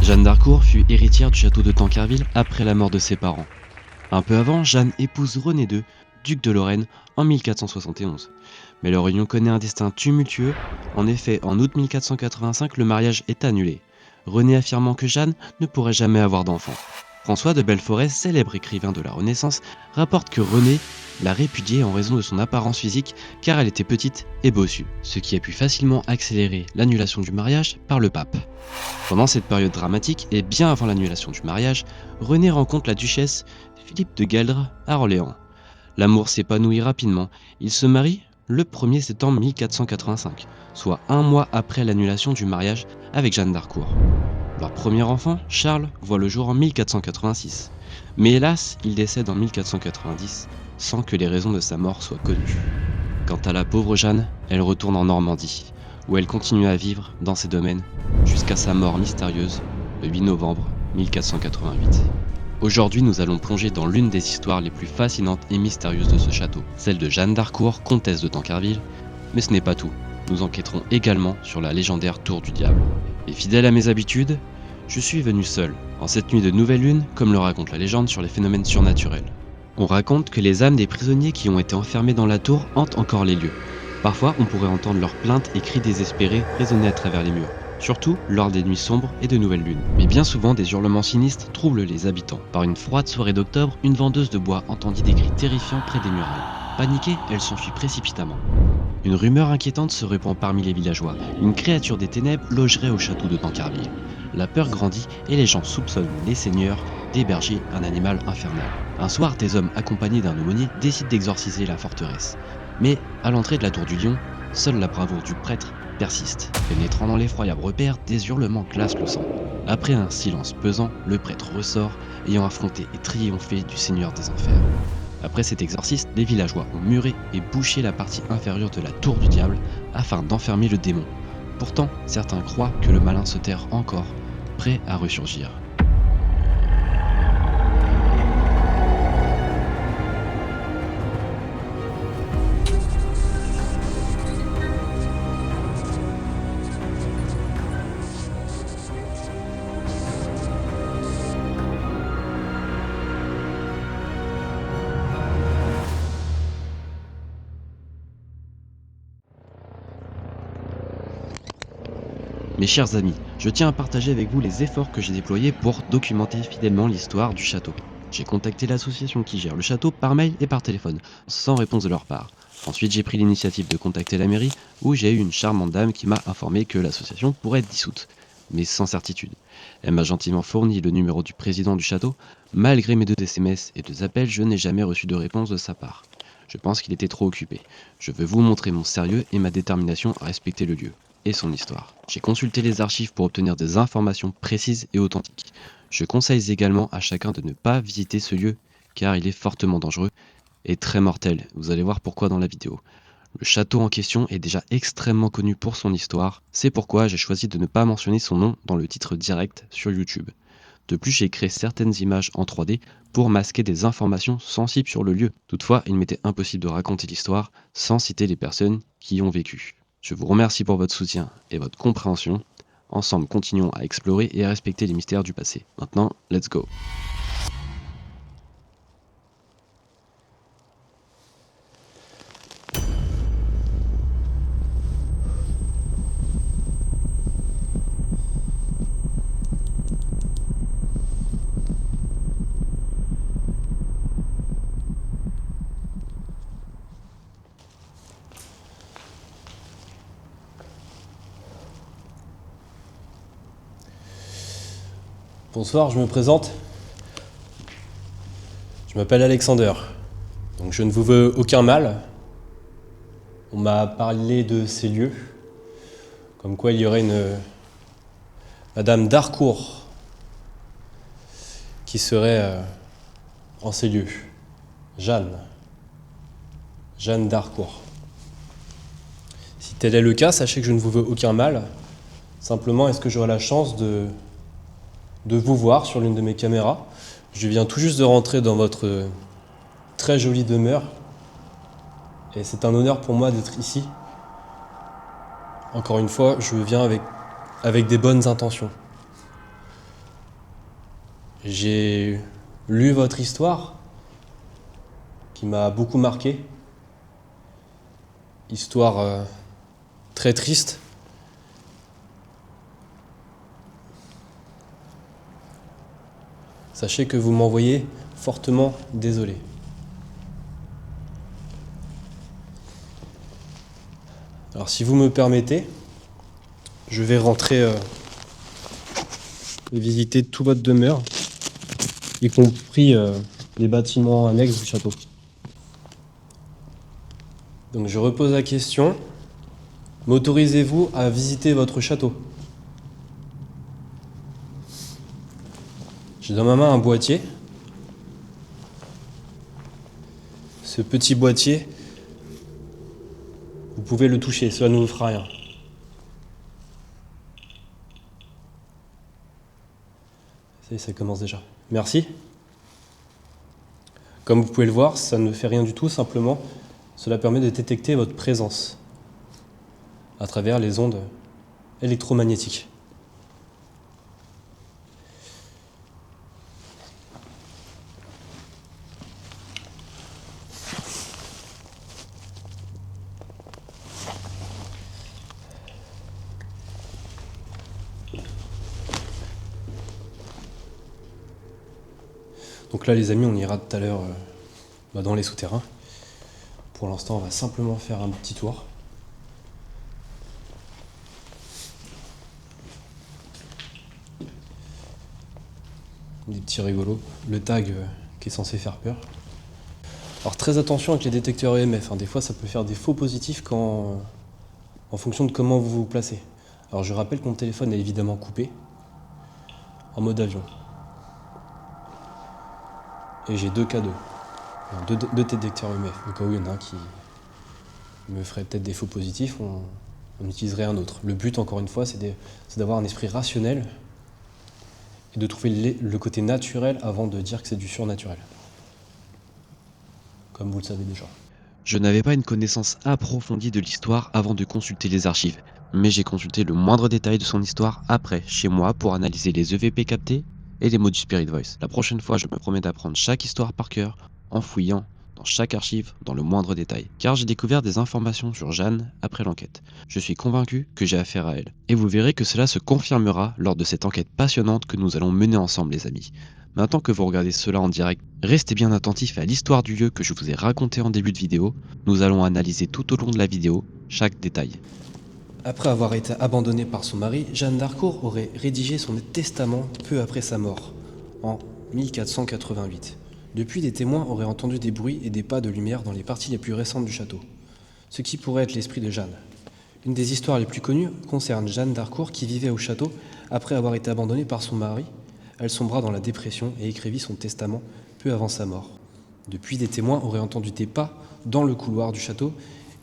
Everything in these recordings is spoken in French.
Jeanne d'Harcourt fut héritière du château de Tancarville après la mort de ses parents. Un peu avant, Jeanne épouse René II, duc de Lorraine, en 1471. Mais leur union connaît un destin tumultueux. En effet, en août 1485, le mariage est annulé, René affirmant que Jeanne ne pourrait jamais avoir d'enfant. François de Belforest, célèbre écrivain de la Renaissance, rapporte que René l'a répudiée en raison de son apparence physique car elle était petite et bossue, ce qui a pu facilement accélérer l'annulation du mariage par le pape. Pendant cette période dramatique et bien avant l'annulation du mariage, René rencontre la duchesse Philippe de Gueldre à Orléans. L'amour s'épanouit rapidement, ils se marient le 1er septembre 1485, soit un mois après l'annulation du mariage avec Jeanne d'Harcourt. Leur premier enfant, Charles, voit le jour en 1486. Mais hélas, il décède en 1490 sans que les raisons de sa mort soient connues. Quant à la pauvre Jeanne, elle retourne en Normandie, où elle continue à vivre dans ses domaines jusqu'à sa mort mystérieuse le 8 novembre 1488. Aujourd'hui, nous allons plonger dans l'une des histoires les plus fascinantes et mystérieuses de ce château, celle de Jeanne d'Harcourt, comtesse de Tancarville. Mais ce n'est pas tout, nous enquêterons également sur la légendaire Tour du Diable. Et fidèle à mes habitudes, je suis venu seul, en cette nuit de nouvelle lune, comme le raconte la légende sur les phénomènes surnaturels. On raconte que les âmes des prisonniers qui ont été enfermés dans la tour hantent encore les lieux. Parfois, on pourrait entendre leurs plaintes et cris désespérés résonner à travers les murs, surtout lors des nuits sombres et de nouvelles lunes. Mais bien souvent, des hurlements sinistres troublent les habitants. Par une froide soirée d'octobre, une vendeuse de bois entendit des cris terrifiants près des murailles. Paniquée, elle s'enfuit précipitamment. Une rumeur inquiétante se répand parmi les villageois. Une créature des ténèbres logerait au château de Tancarville. La peur grandit et les gens soupçonnent les seigneurs d'héberger un animal infernal. Un soir, des hommes accompagnés d'un aumônier décident d'exorciser la forteresse. Mais à l'entrée de la tour du Lion, seule la bravoure du prêtre persiste. Pénétrant dans l'effroyable repère, des hurlements glacent le sang. Après un silence pesant, le prêtre ressort, ayant affronté et triomphé du seigneur des enfers. Après cet exorcisme, les villageois ont muré et bouché la partie inférieure de la tour du diable afin d'enfermer le démon. Pourtant, certains croient que le malin se terre encore, prêt à ressurgir. Mes chers amis, je tiens à partager avec vous les efforts que j'ai déployés pour documenter fidèlement l'histoire du château. J'ai contacté l'association qui gère le château par mail et par téléphone, sans réponse de leur part. Ensuite, j'ai pris l'initiative de contacter la mairie, où j'ai eu une charmante dame qui m'a informé que l'association pourrait être dissoute, mais sans certitude. Elle m'a gentiment fourni le numéro du président du château. Malgré mes 2 SMS et 2 appels, je n'ai jamais reçu de réponse de sa part. Je pense qu'il était trop occupé. Je veux vous montrer mon sérieux et ma détermination à respecter le lieu et son histoire. J'ai consulté les archives pour obtenir des informations précises et authentiques. Je conseille également à chacun de ne pas visiter ce lieu car il est fortement dangereux et très mortel. Vous allez voir pourquoi dans la vidéo. Le château en question est déjà extrêmement connu pour son histoire. C'est pourquoi j'ai choisi de ne pas mentionner son nom dans le titre direct sur YouTube. De plus, j'ai créé certaines images en 3D pour masquer des informations sensibles sur le lieu. Toutefois, il m'était impossible de raconter l'histoire sans citer les personnes qui y ont vécu. Je vous remercie pour votre soutien et votre compréhension. Ensemble, continuons à explorer et à respecter les mystères du passé. Maintenant, let's go! Bonsoir, je me présente. Je m'appelle Alexander. Donc je ne vous veux aucun mal. On m'a parlé de ces lieux, comme quoi il y aurait une Madame d'Harcourt qui serait en ces lieux. Jeanne d'Harcourt. Si tel est le cas, sachez que je ne vous veux aucun mal. Simplement, est-ce que j'aurai la chance de vous voir sur l'une de mes caméras? Je viens tout juste de rentrer dans votre très jolie demeure et c'est un honneur pour moi d'être ici. Encore une fois, je viens avec des bonnes intentions. J'ai lu votre histoire, qui m'a beaucoup marqué. Histoire très triste. Sachez que vous m'envoyez fortement désolé. Alors si vous me permettez, je vais rentrer et visiter toute votre demeure, y compris les bâtiments annexes du château. Donc je repose la question, m'autorisez-vous à visiter votre château? J'ai dans ma main un boîtier. Ce petit boîtier, vous pouvez le toucher, cela ne vous fera rien. Ça commence déjà. Merci. Comme vous pouvez le voir, ça ne fait rien du tout, simplement, cela permet de détecter votre présence à travers les ondes électromagnétiques. Donc là les amis, on ira tout à l'heure dans les souterrains. Pour l'instant, on va simplement faire un petit tour. Des petits rigolos. Le tag qui est censé faire peur. Alors très attention avec les détecteurs EMF, hein. Des fois ça peut faire des faux positifs en fonction de comment vous vous placez. Alors je rappelle que mon téléphone est évidemment coupé en mode avion. Et j'ai deux K2. Deux détecteurs EMF. Au cas où il y en a un qui me ferait peut-être des faux positifs, on utiliserait un autre. Le but, encore une fois, c'est d'avoir un esprit rationnel et de trouver le côté naturel avant de dire que c'est du surnaturel. Comme vous le savez déjà. Je n'avais pas une connaissance approfondie de l'histoire avant de consulter les archives, mais j'ai consulté le moindre détail de son histoire après, chez moi, pour analyser les EVP captés et les mots du Spirit Voice. La prochaine fois, je me promets d'apprendre chaque histoire par cœur, en fouillant dans chaque archive dans le moindre détail. Car j'ai découvert des informations sur Jeanne après l'enquête. Je suis convaincu que j'ai affaire à elle. Et vous verrez que cela se confirmera lors de cette enquête passionnante que nous allons mener ensemble, les amis. Maintenant que vous regardez cela en direct, restez bien attentifs à l'histoire du lieu que je vous ai raconté en début de vidéo. Nous allons analyser tout au long de la vidéo chaque détail. Après avoir été abandonnée par son mari, Jeanne d'Harcourt aurait rédigé son testament peu après sa mort, en 1488. Depuis, des témoins auraient entendu des bruits et des pas de lumière dans les parties les plus récentes du château, ce qui pourrait être l'esprit de Jeanne. Une des histoires les plus connues concerne Jeanne d'Harcourt qui vivait au château après avoir été abandonnée par son mari. Elle sombra dans la dépression et écrivit son testament peu avant sa mort. Depuis, des témoins auraient entendu des pas dans le couloir du château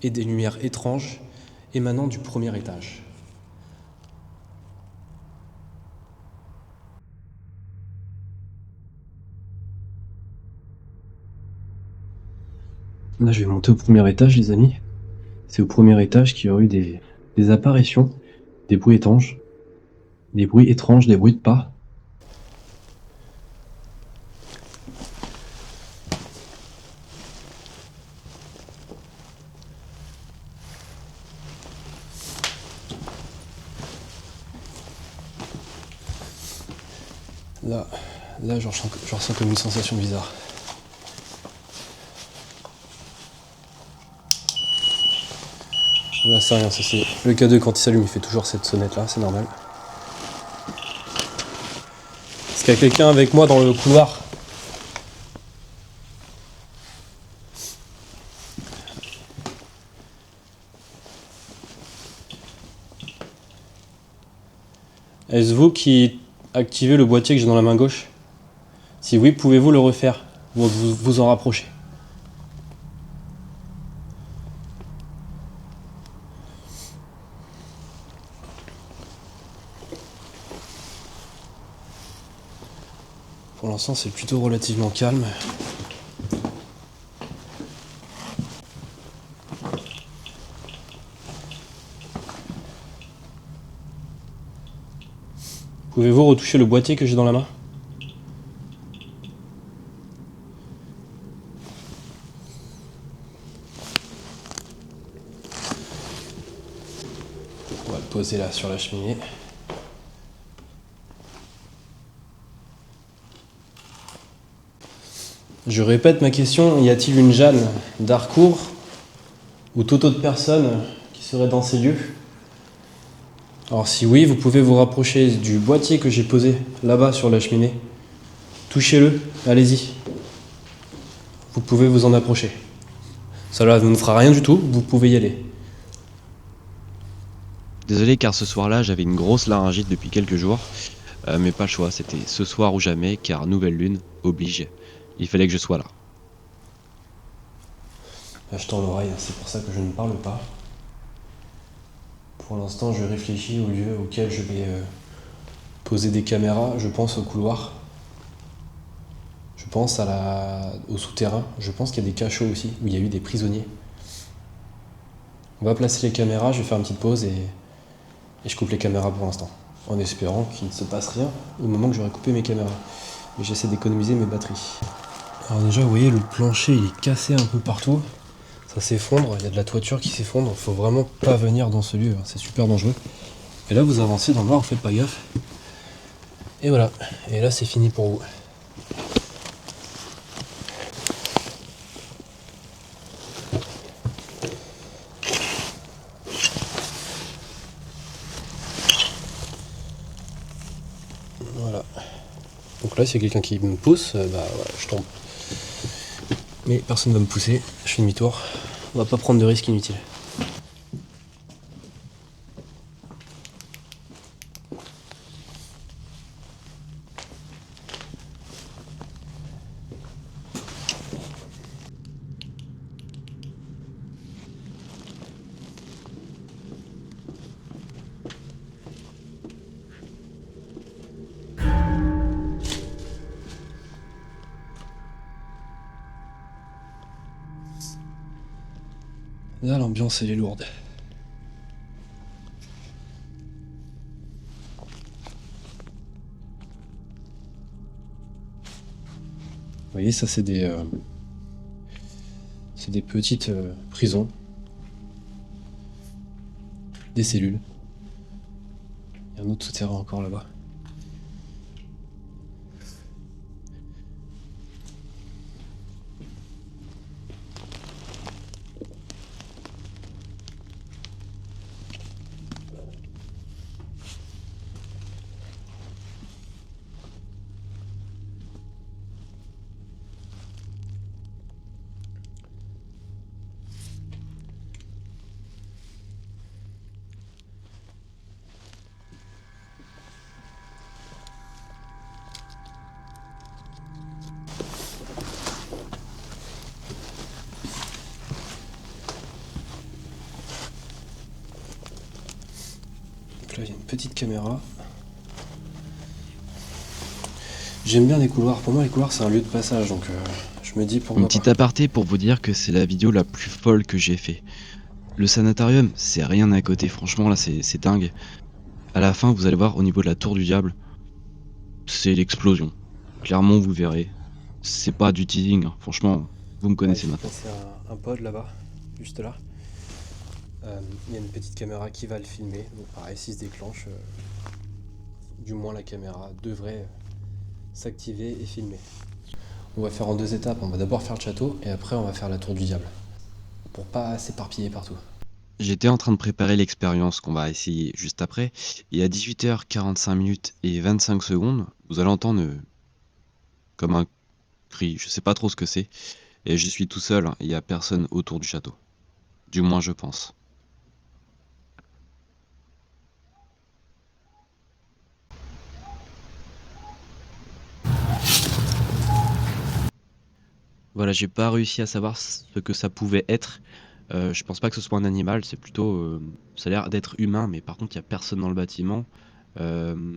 et des lumières étranges émanant du premier étage. Là, je vais monter au premier étage, les amis. C'est au premier étage qu'il y aurait eu des apparitions, des bruits étranges, des bruits de pas. Là, je ressens comme une sensation bizarre. Là, c'est rien, ça c'est... Le K2, quand il s'allume, il fait toujours cette sonnette-là, c'est normal. Est-ce qu'il y a quelqu'un avec moi dans le couloir? Est-ce vous qui activez le boîtier que j'ai dans la main gauche? Si oui, pouvez-vous le refaire? Vous en rapprocher. Pour l'instant, c'est plutôt relativement calme. Pouvez-vous retoucher le boîtier que j'ai dans la main? poser là sur la cheminée. Je répète ma question, y a-t-il une Jeanne d'Harcourt ou toute autre personne qui serait dans ces lieux? Alors si oui, vous pouvez vous rapprocher du boîtier que j'ai posé là-bas sur la cheminée. Touchez-le, allez-y. Vous pouvez vous en approcher. Cela ne fera rien du tout, vous pouvez y aller. Désolé car ce soir-là j'avais une grosse laryngite depuis quelques jours, mais pas le choix, c'était ce soir ou jamais car nouvelle lune oblige. Il fallait que je sois là. Là, je tends l'oreille, c'est pour ça que je ne parle pas. Pour l'instant, je réfléchis au lieu auquel je vais poser des caméras. Je pense au couloir. Je pense au souterrain. Je pense qu'il y a des cachots aussi, où il y a eu des prisonniers. On va placer les caméras, je vais faire une petite pause et je coupe les caméras pour l'instant. En espérant qu'il ne se passe rien au moment que j'aurai coupé mes caméras. Mais j'essaie d'économiser mes batteries. Alors déjà, vous voyez, le plancher il est cassé un peu partout. Ça s'effondre, il y a de la toiture qui s'effondre. Il faut vraiment pas venir dans ce lieu, hein. C'est super dangereux. Et là, vous avancez dans le noir, vous faites pas gaffe. Et voilà. Et là, c'est fini pour vous. Voilà. Donc là, s'il y a quelqu'un qui me pousse, voilà, je tombe. Mais personne ne va me pousser, je fais demi-tour. On va pas prendre de risques inutiles. Là, l'ambiance, elle est lourde. Vous voyez, ça, c'est des petites prisons. Des cellules. Il y a un autre souterrain encore là-bas. Donc là, il y a une petite caméra. J'aime bien les couloirs. Pour moi, les couloirs, c'est un lieu de passage, donc je me dis pourquoi Une pas. petite aparté pour vous dire que c'est la vidéo la plus folle que j'ai fait. Le sanatorium, c'est rien à côté, franchement là c'est dingue. À la fin, vous allez voir au niveau de la tour du diable, c'est l'explosion. Clairement, vous verrez. C'est pas du teasing, hein. Franchement, vous me Ouais, connaissez je vais maintenant. passer un pod là-bas, juste là. Il y a une petite caméra qui va le filmer. Donc pareil, s'il se déclenche, du moins la caméra devrait s'activer et filmer. On va faire en 2 étapes. On va d'abord faire le château et après on va faire la tour du diable. Pour pas s'éparpiller partout. J'étais en train de préparer l'expérience qu'on va essayer juste après, et à 18h45 et 25 secondes, vous allez entendre comme un cri, je sais pas trop ce que c'est, et je suis tout seul, hein, il y a personne autour du château. Du moins je pense. Voilà, j'ai pas réussi à savoir ce que ça pouvait être. Je pense pas que ce soit un animal, c'est plutôt, ça a l'air d'être humain, mais par contre il y a personne dans le bâtiment. Euh,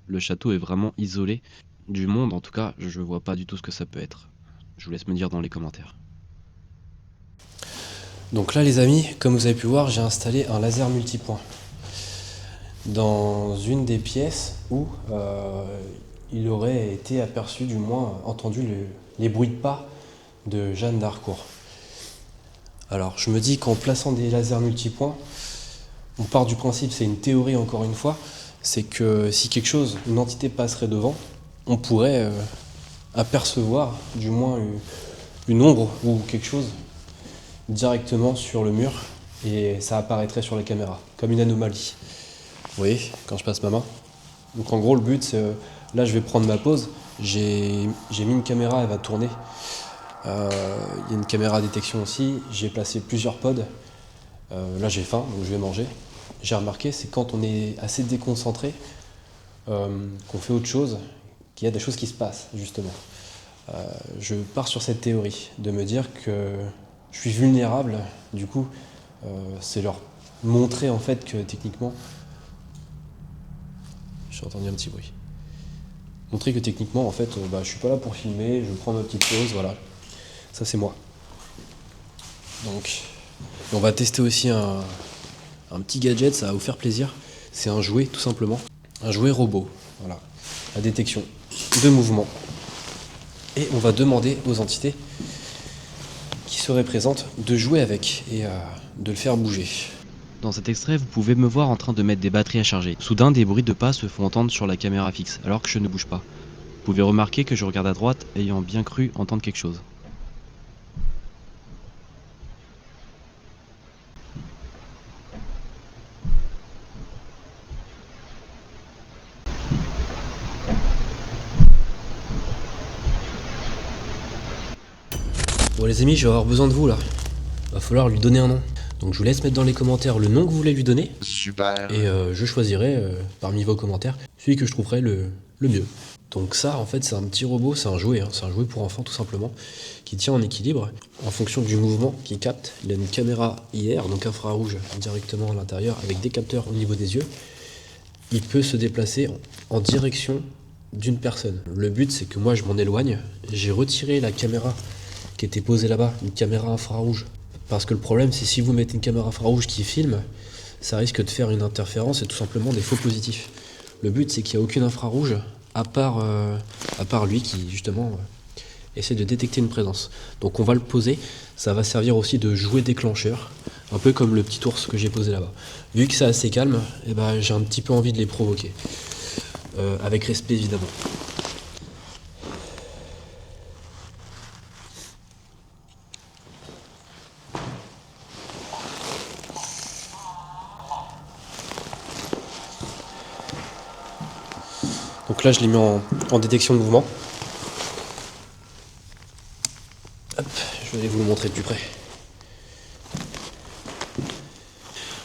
le château est vraiment isolé du monde, en tout cas, je vois pas du tout ce que ça peut être. Je vous laisse me dire dans les commentaires. Donc là les amis, comme vous avez pu voir, j'ai installé un laser multipoint dans une des pièces où il aurait été aperçu, du moins entendu les bruits de pas de Jeanne d'Harcourt. Alors je me dis qu'en plaçant des lasers multipoints, On part du principe, c'est une théorie encore une fois, c'est que si quelque chose, une entité passerait devant, on pourrait apercevoir du moins une ombre ou quelque chose directement sur le mur et ça apparaîtrait sur la caméra, comme une anomalie. Vous voyez, quand je passe ma main. Donc en gros, le but, c'est, là je vais prendre ma pause, j'ai mis une caméra, elle va tourner. Il y a une caméra à détection aussi, j'ai placé plusieurs pods. Là j'ai faim, donc je vais manger. J'ai remarqué, c'est quand on est assez déconcentré, qu'on fait autre chose, qu'il y a des choses qui se passent, justement. Je pars sur cette théorie, de me dire que je suis vulnérable, du coup, c'est leur montrer en fait que techniquement... J'ai entendu un petit bruit. Montrer que techniquement, en fait, je suis pas là pour filmer, je prends ma petite pause, voilà. Ça c'est moi. Donc, on va tester aussi un petit gadget, ça va vous faire plaisir. C'est un jouet, tout simplement. Un jouet robot, voilà. La détection de mouvement. Et on va demander aux entités qui seraient présentes de jouer avec et de le faire bouger. Dans cet extrait, vous pouvez me voir en train de mettre des batteries à charger. Soudain, des bruits de pas se font entendre sur la caméra fixe, alors que je ne bouge pas. Vous pouvez remarquer que je regarde à droite, ayant bien cru entendre quelque chose. Bon les amis, je vais avoir besoin de vous là. Va falloir lui donner un nom. Donc je vous laisse mettre dans les commentaires le nom que vous voulez lui donner. Super. Et je choisirai parmi vos commentaires celui que je trouverai le mieux. Donc ça en fait c'est un petit robot, c'est un jouet, c'est un jouet pour enfants tout simplement, qui tient en équilibre en fonction du mouvement qu'il capte. Il a une caméra IR, donc infrarouge directement à l'intérieur avec des capteurs au niveau des yeux. Il peut se déplacer en direction d'une personne. Le but c'est que moi je m'en éloigne, j'ai retiré la caméra qui était posée là-bas, une caméra infrarouge. Parce que le problème, c'est si vous mettez une caméra infrarouge qui filme, ça risque de faire une interférence et tout simplement des faux positifs. Le but, c'est qu'il n'y a aucune infrarouge, à part lui qui, justement, essaie de détecter une présence. Donc on va le poser, ça va servir aussi de jouet déclencheur, un peu comme le petit ours que j'ai posé là-bas. Vu que c'est assez calme, j'ai un petit peu envie de les provoquer. Avec respect, évidemment. Donc là, je l'ai mis en détection de mouvement. Hop, je vais aller vous le montrer de plus près.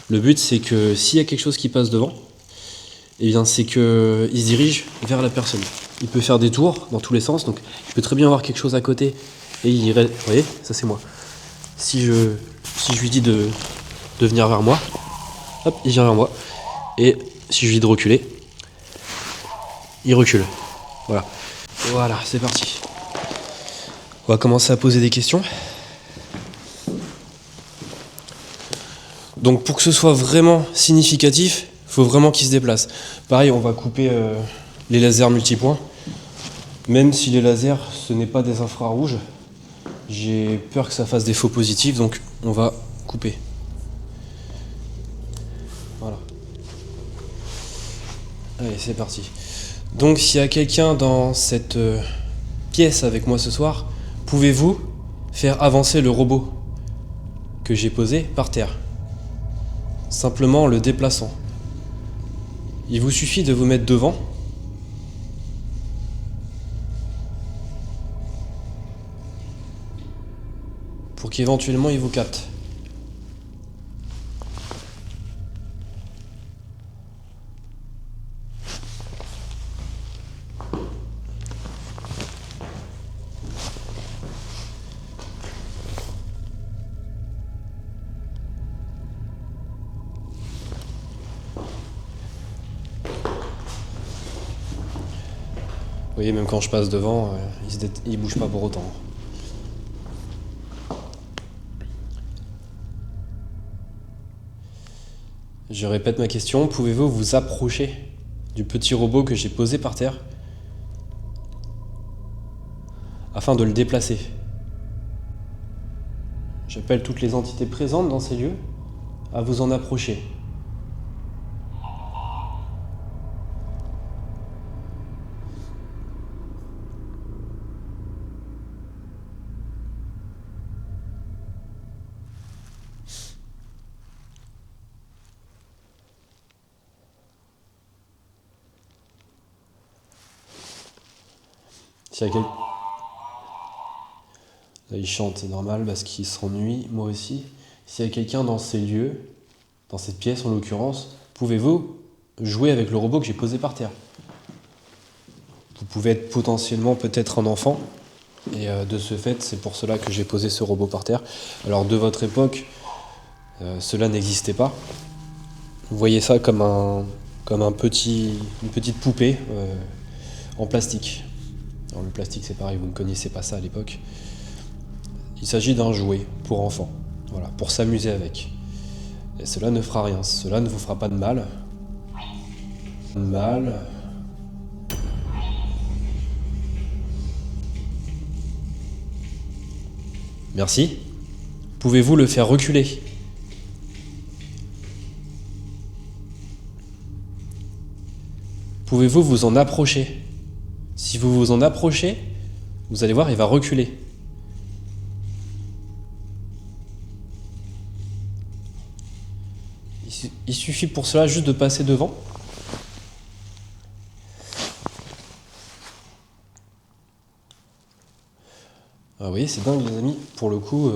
Le but, c'est que s'il y a quelque chose qui passe devant, eh bien, c'est qu'il se dirige vers la personne. Il peut faire des tours dans tous les sens, donc il peut très bien avoir quelque chose à côté et il irait. Vous voyez, ça c'est moi. Si je lui dis de venir vers moi, hop, il vient vers moi. Et si je lui dis de reculer, il recule. Voilà. Voilà, c'est parti. On va commencer à poser des questions. Donc pour que ce soit vraiment significatif, il faut vraiment qu'il se déplace. Pareil, on va couper les lasers multipoints. Même si les lasers, ce n'est pas des infrarouges, j'ai peur que ça fasse des faux positifs, donc on va couper. Voilà. Allez, c'est parti. Donc s'il y a quelqu'un dans cette pièce avec moi ce soir, pouvez-vous faire avancer le robot que j'ai posé par terre, simplement en le déplaçant. Il vous suffit de vous mettre devant pour qu'éventuellement il vous capte. Vous voyez, même quand je passe devant, il bouge pas pour autant. Je répète ma question, pouvez-vous vous approcher du petit robot que j'ai posé par terre afin de le déplacer? J'appelle toutes les entités présentes dans ces lieux à vous en approcher. S'il y a quel... Là, il chante, c'est normal, parce qu'il s'ennuie, moi aussi. S'il y a quelqu'un dans ces lieux, dans cette pièce en l'occurrence, pouvez-vous jouer avec le robot que j'ai posé par terre? Vous pouvez être potentiellement peut-être un enfant, et de ce fait, c'est pour cela que j'ai posé ce robot par terre. Alors, de votre époque, cela n'existait pas. Vous voyez ça comme une petite poupée en plastique. Alors, le plastique, c'est pareil, vous ne connaissez pas ça à l'époque. Il s'agit d'un jouet pour enfants, voilà, pour s'amuser avec. Et cela ne fera rien, cela ne vous fera pas de mal. Merci. Pouvez-vous le faire reculer? Pouvez-vous vous en approcher? Si vous vous en approchez, vous allez voir, il va reculer. Il suffit pour cela juste de passer devant. Ah oui, c'est dingue les amis. Pour le coup,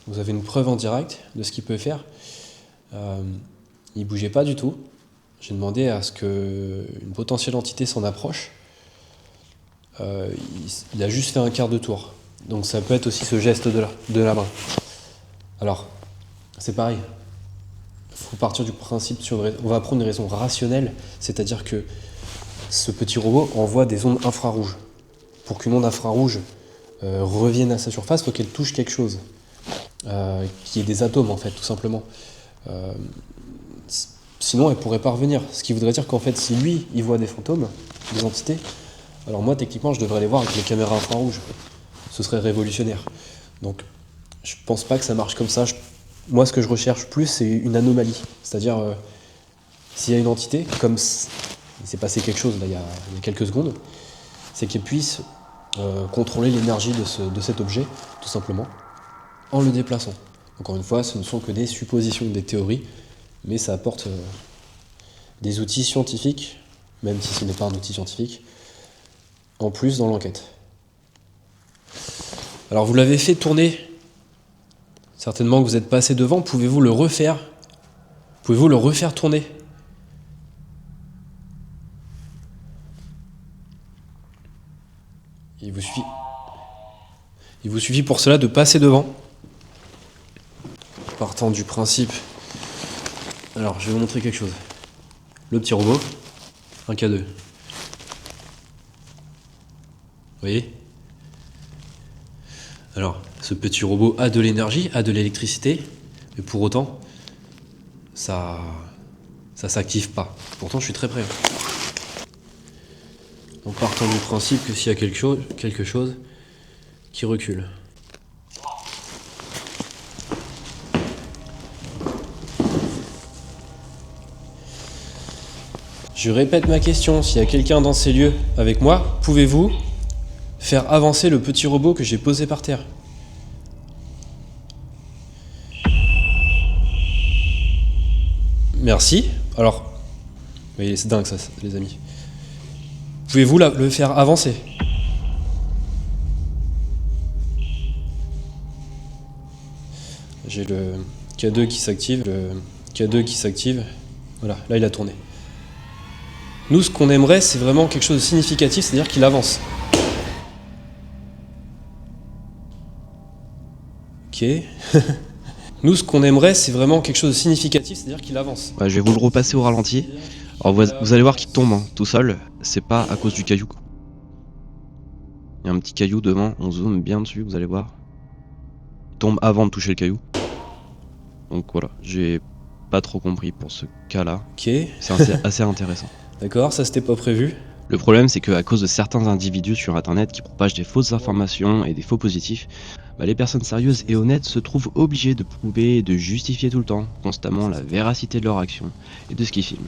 vous avez une preuve en direct de ce qu'il peut faire. Il bougeait pas du tout. J'ai demandé à ce qu'une potentielle entité s'en approche. Il a juste fait un quart de tour. Donc ça peut être aussi ce geste de la main. Alors, c'est pareil. Il faut partir du principe on va prendre une raison rationnelle, c'est-à-dire que ce petit robot envoie des ondes infrarouges. Pour qu'une onde infrarouge revienne à sa surface, il faut qu'elle touche quelque chose, qui est des atomes en fait, tout simplement. Sinon, elle ne pourrait pas revenir. Ce qui voudrait dire qu'en fait, si lui, il voit des fantômes, des entités, alors moi, techniquement, je devrais les voir avec les caméras infrarouges. Ce serait révolutionnaire. Donc, je pense pas que ça marche comme ça. Moi, ce que je recherche plus, c'est une anomalie. C'est-à-dire, s'il y a une entité, comme il s'est passé quelque chose là, il y a quelques secondes, c'est qu'elle puisse contrôler l'énergie de cet objet, tout simplement, en le déplaçant. Encore une fois, ce ne sont que des suppositions, des théories, mais ça apporte des outils scientifiques, même si ce n'est pas un outil scientifique, en plus dans l'enquête. Alors vous l'avez fait tourner, certainement que vous êtes passé devant, pouvez-vous le refaire? Pouvez-vous le refaire tourner? Il vous suffit pour cela de passer devant, partant du principe. Alors, je vais vous montrer quelque chose. Le petit robot, un K2. Vous voyez? Alors, ce petit robot a de l'énergie, a de l'électricité, mais pour autant, ça s'active pas. Pourtant, je suis très près. Donc, partant du principe que s'il y a quelque chose qui recule. Je répète ma question, s'il y a quelqu'un dans ces lieux avec moi, pouvez-vous faire avancer le petit robot que j'ai posé par terre? Merci. Alors, vous voyez, c'est dingue ça, les amis. Pouvez-vous le faire avancer? J'ai le K2 qui s'active, Voilà, là il a tourné. Nous, ce qu'on aimerait, c'est vraiment quelque chose de significatif, c'est-à-dire qu'il avance. Ok. Nous, ce qu'on aimerait, c'est vraiment quelque chose de significatif, c'est-à-dire qu'il avance. Ouais, je vais vous le repasser au ralenti. Alors vous allez voir qu'il tombe tout seul, c'est pas à cause du caillou. Il y a un petit caillou devant, on zoome bien dessus, vous allez voir. Il tombe avant de toucher le caillou. Donc voilà, j'ai pas trop compris pour ce cas-là. Ok. C'est assez intéressant. D'accord, ça c'était pas prévu. Le problème, c'est qu'à cause de certains individus sur internet qui propagent des fausses informations et des faux positifs, les personnes sérieuses et honnêtes se trouvent obligées de prouver et de justifier tout le temps, constamment, la véracité de leur action et de ce qu'ils filment.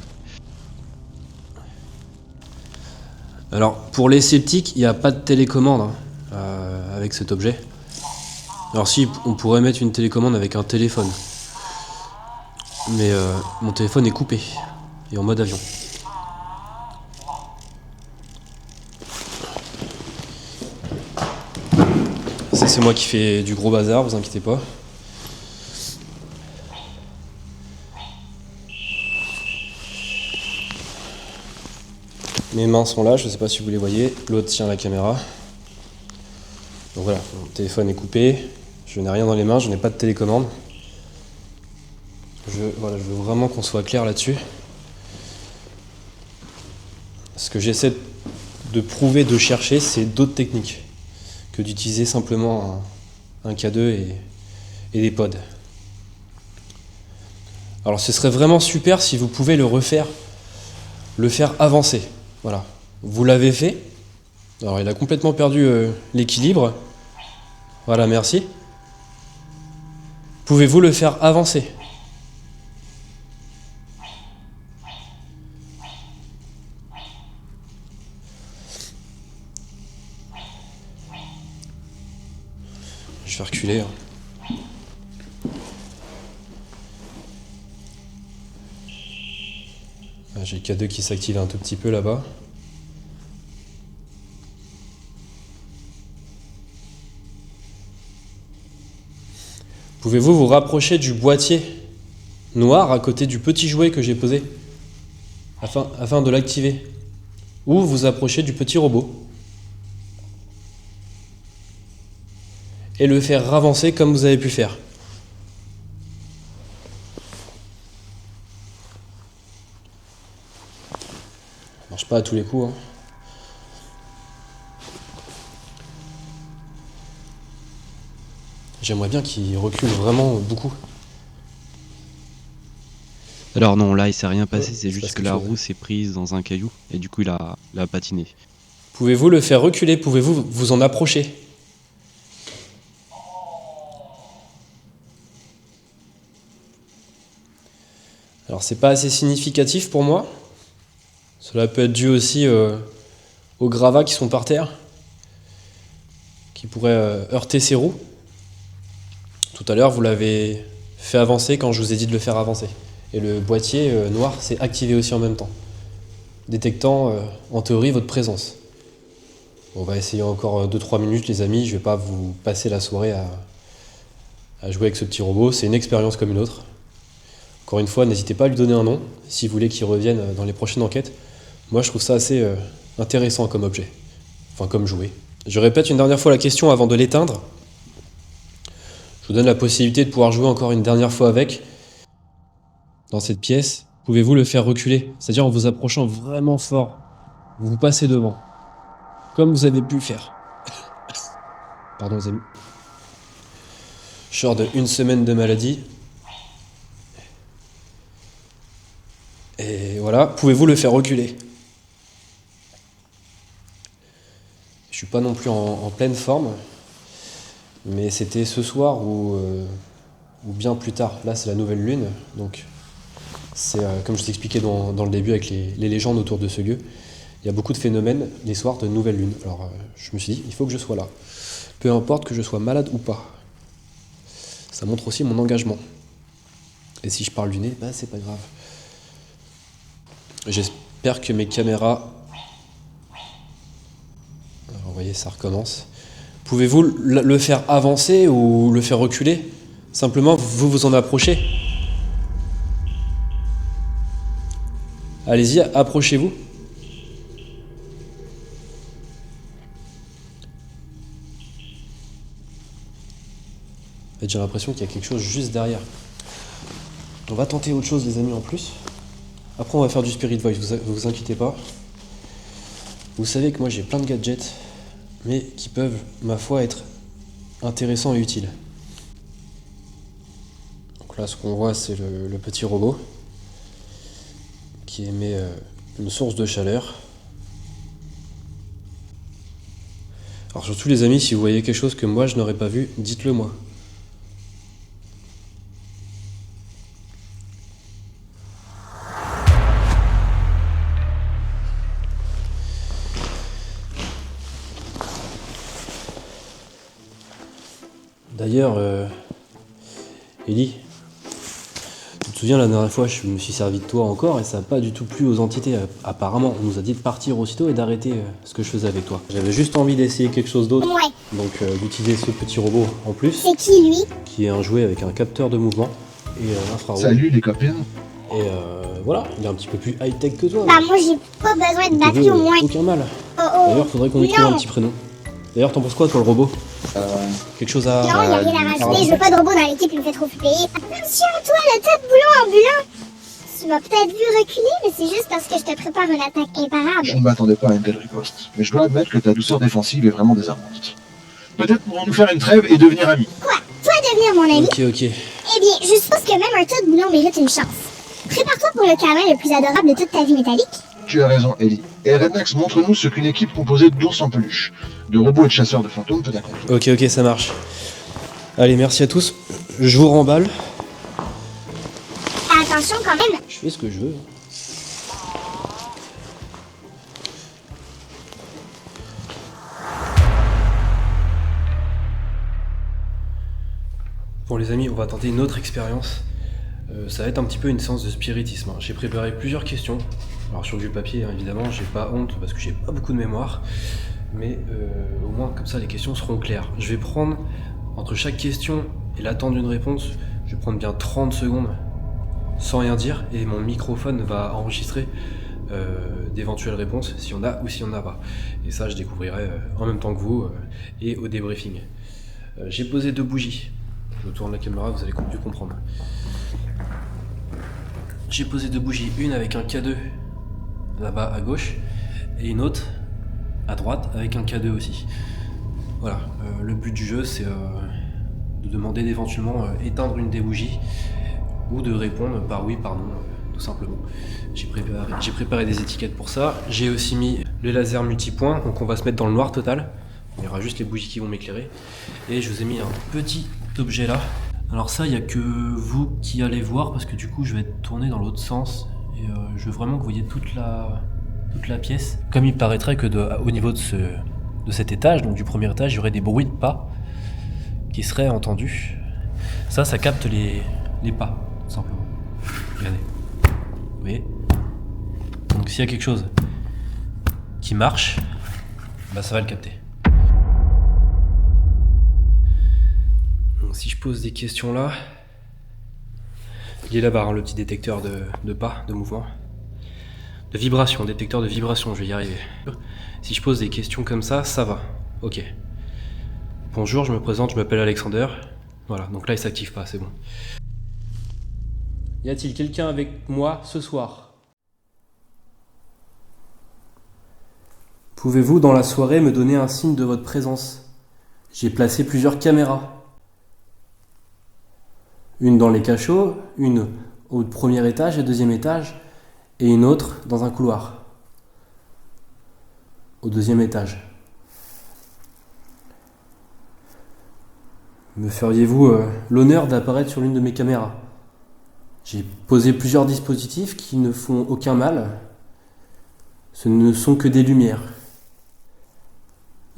Alors, pour les sceptiques, il n'y a pas de télécommande avec cet objet. Alors si, on pourrait mettre une télécommande avec un téléphone. Mais mon téléphone est coupé et en mode avion. Ça c'est moi qui fais du gros bazar, vous inquiétez pas. Mes mains sont là, je ne sais pas si vous les voyez. L'autre tient la caméra. Donc voilà, mon téléphone est coupé. Je n'ai rien dans les mains, je n'ai pas de télécommande. Je veux vraiment qu'on soit clair là-dessus. Ce que j'essaie de prouver, de chercher, c'est d'autres techniques que d'utiliser simplement un K2 et des pods. Alors ce serait vraiment super si vous pouvez le faire avancer. Voilà, vous l'avez fait. Alors il a complètement perdu l'équilibre. Voilà, merci. Pouvez-vous le faire avancer ? Je vais reculer. J'ai le K2 qui s'active un tout petit peu là-bas. Pouvez-vous vous rapprocher du boîtier noir à côté du petit jouet que j'ai posé afin de l'activer? Ou vous approcher du petit robot et le faire avancer comme vous avez pu faire. Ça marche pas à tous les coups. J'aimerais bien qu'il recule vraiment beaucoup. Alors non, là il s'est rien passé, Ouais, c'est c'est juste pas que quelque la chose. roue s'est prise dans un caillou et du coup il a patiné. Pouvez-vous le faire reculer? Pouvez-vous vous en approcher? Alors c'est pas assez significatif pour moi. Cela peut être dû aussi aux gravats qui sont par terre, qui pourraient heurter ces roues. Tout à l'heure, vous l'avez fait avancer quand je vous ai dit de le faire avancer. Et le boîtier noir s'est activé aussi en même temps, détectant en théorie votre présence. On va essayer encore 2-3 minutes les amis, je vais pas vous passer la soirée à jouer avec ce petit robot, c'est une expérience comme une autre. Encore une fois, n'hésitez pas à lui donner un nom, si vous voulez qu'il revienne dans les prochaines enquêtes. Moi je trouve ça assez intéressant comme objet, enfin comme jouet. Je répète une dernière fois la question avant de l'éteindre. Je vous donne la possibilité de pouvoir jouer encore une dernière fois avec. Dans cette pièce, pouvez-vous le faire reculer? C'est-à-dire en vous approchant vraiment fort. Vous vous passez devant. Comme vous avez pu le faire. Pardon les amis. Je sors de 1 semaine de maladie. Et voilà, pouvez-vous le faire reculer? Je suis pas non plus en pleine forme. Mais c'était ce soir ou bien plus tard. Là c'est la nouvelle lune. Donc c'est comme je t'expliquais dans le début avec les légendes autour de ce lieu. Il y a beaucoup de phénomènes les soirs de nouvelle lune. Alors je me suis dit, il faut que je sois là. Peu importe que je sois malade ou pas. Ça montre aussi mon engagement. Et si je parle du nez, bah c'est pas grave. J'espère que mes caméras... Alors vous voyez, ça recommence. Pouvez-vous le faire avancer ou le faire reculer? Simplement, vous vous en approchez. Allez-y, approchez-vous. En fait, j'ai l'impression qu'il y a quelque chose juste derrière. On va tenter autre chose les amis en plus. Après on va faire du Spirit Voice, vous inquiétez pas. Vous savez que moi j'ai plein de gadgets, mais qui peuvent, ma foi, être intéressants et utiles. Donc là ce qu'on voit c'est le petit robot qui émet une source de chaleur. Alors surtout les amis, si vous voyez quelque chose que moi je n'aurais pas vu, dites-le moi. D'ailleurs, Ellie, te souviens, la dernière fois, je me suis servi de toi encore et ça n'a pas du tout plu aux entités. Apparemment, on nous a dit de partir aussitôt et d'arrêter ce que je faisais avec toi. J'avais juste envie d'essayer quelque chose d'autre. Ouais. Donc d'utiliser ce petit robot en plus. C'est qui lui? Qui est un jouet avec un capteur de mouvement et infrarouge. Salut les copains. Et voilà, il est un petit peu plus high-tech que toi. Bah moi j'ai pas besoin de batterie au moins. Aucun mal. Oh oh. D'ailleurs, faudrait qu'on lui trouve un petit prénom. D'ailleurs, t'en penses quoi, toi, le robot? Quelque chose à... Non, y a rien à rajouter, je veux pas de robot dans l'équipe, il me fait trop flipper. Monsieur Antoine, tas de boulot ambulant. Tu m'as peut-être vu reculer, mais c'est juste parce que je te prépare une attaque imparable. Je ne m'attendais pas à une telle riposte, mais je dois admettre que ta douceur défensive est vraiment désarmante. Peut-être pourrons-nous faire une trêve et devenir amis. Quoi? Toi devenir mon ami? Ok. Eh bien, je suppose que même un tas de boulot mérite une chance. Prépare-toi pour le câlin le plus adorable de toute ta vie métallique. Tu as raison, Ellie. Et Redmax, montre-nous ce qu'une équipe composée d'ours en peluche, de robots et de chasseurs de fantômes peut accomplir. Ok, ça marche. Allez, merci à tous. Je vous remballe. Attention quand même. Je fais ce que je veux. Bon les amis, on va tenter une autre expérience. Ça va être un petit peu une séance de spiritisme. J'ai préparé plusieurs questions. Alors sur du papier, hein, évidemment, j'ai pas honte parce que j'ai pas beaucoup de mémoire. Mais au moins comme ça les questions seront claires. Je vais prendre, entre chaque question et l'attente d'une réponse, je vais prendre bien 30 secondes sans rien dire et mon microphone va enregistrer d'éventuelles réponses, s'il y en a ou s'il y en a pas. Et ça je découvrirai en même temps que vous et au débriefing. J'ai posé 2 bougies. Je tourne la caméra, vous allez mieux comprendre. J'ai posé 2 bougies, une avec un K2 là-bas à gauche et une autre à droite avec un K2 aussi. Voilà, le but du jeu c'est de demander d'éventuellement éteindre une des bougies ou de répondre par oui, par non, tout simplement. J'ai préparé des étiquettes pour ça. J'ai aussi mis le laser multipoint, donc on va se mettre dans le noir total. Il y aura juste les bougies qui vont m'éclairer. Et je vous ai mis un petit objet là. Alors ça, il n'y a que vous qui allez voir parce que du coup je vais être tourné dans l'autre sens. Et je veux vraiment que vous voyez toute la pièce. Comme il paraîtrait que au niveau de cet étage, donc du premier étage, il y aurait des bruits de pas qui seraient entendus. Ça capte les pas, tout simplement. Regardez. Vous voyez? Donc s'il y a quelque chose qui marche, bah ça va le capter. Donc si je pose des questions là, il est là-bas, hein, le petit détecteur de pas, de mouvement. De vibration, détecteur de vibration, je vais y arriver. Si je pose des questions comme ça va. Ok. Bonjour, je me présente, je m'appelle Alexander. Voilà, donc là il s'active pas, c'est bon. Y a-t-il quelqu'un avec moi ce soir? Pouvez-vous dans la soirée me donner un signe de votre présence? J'ai placé plusieurs caméras. Une dans les cachots, une au premier étage et deuxième étage, et une autre dans un couloir, au deuxième étage. Me feriez-vous l'honneur d'apparaître sur l'une de mes caméras? J'ai posé plusieurs dispositifs qui ne font aucun mal. Ce ne sont que des lumières.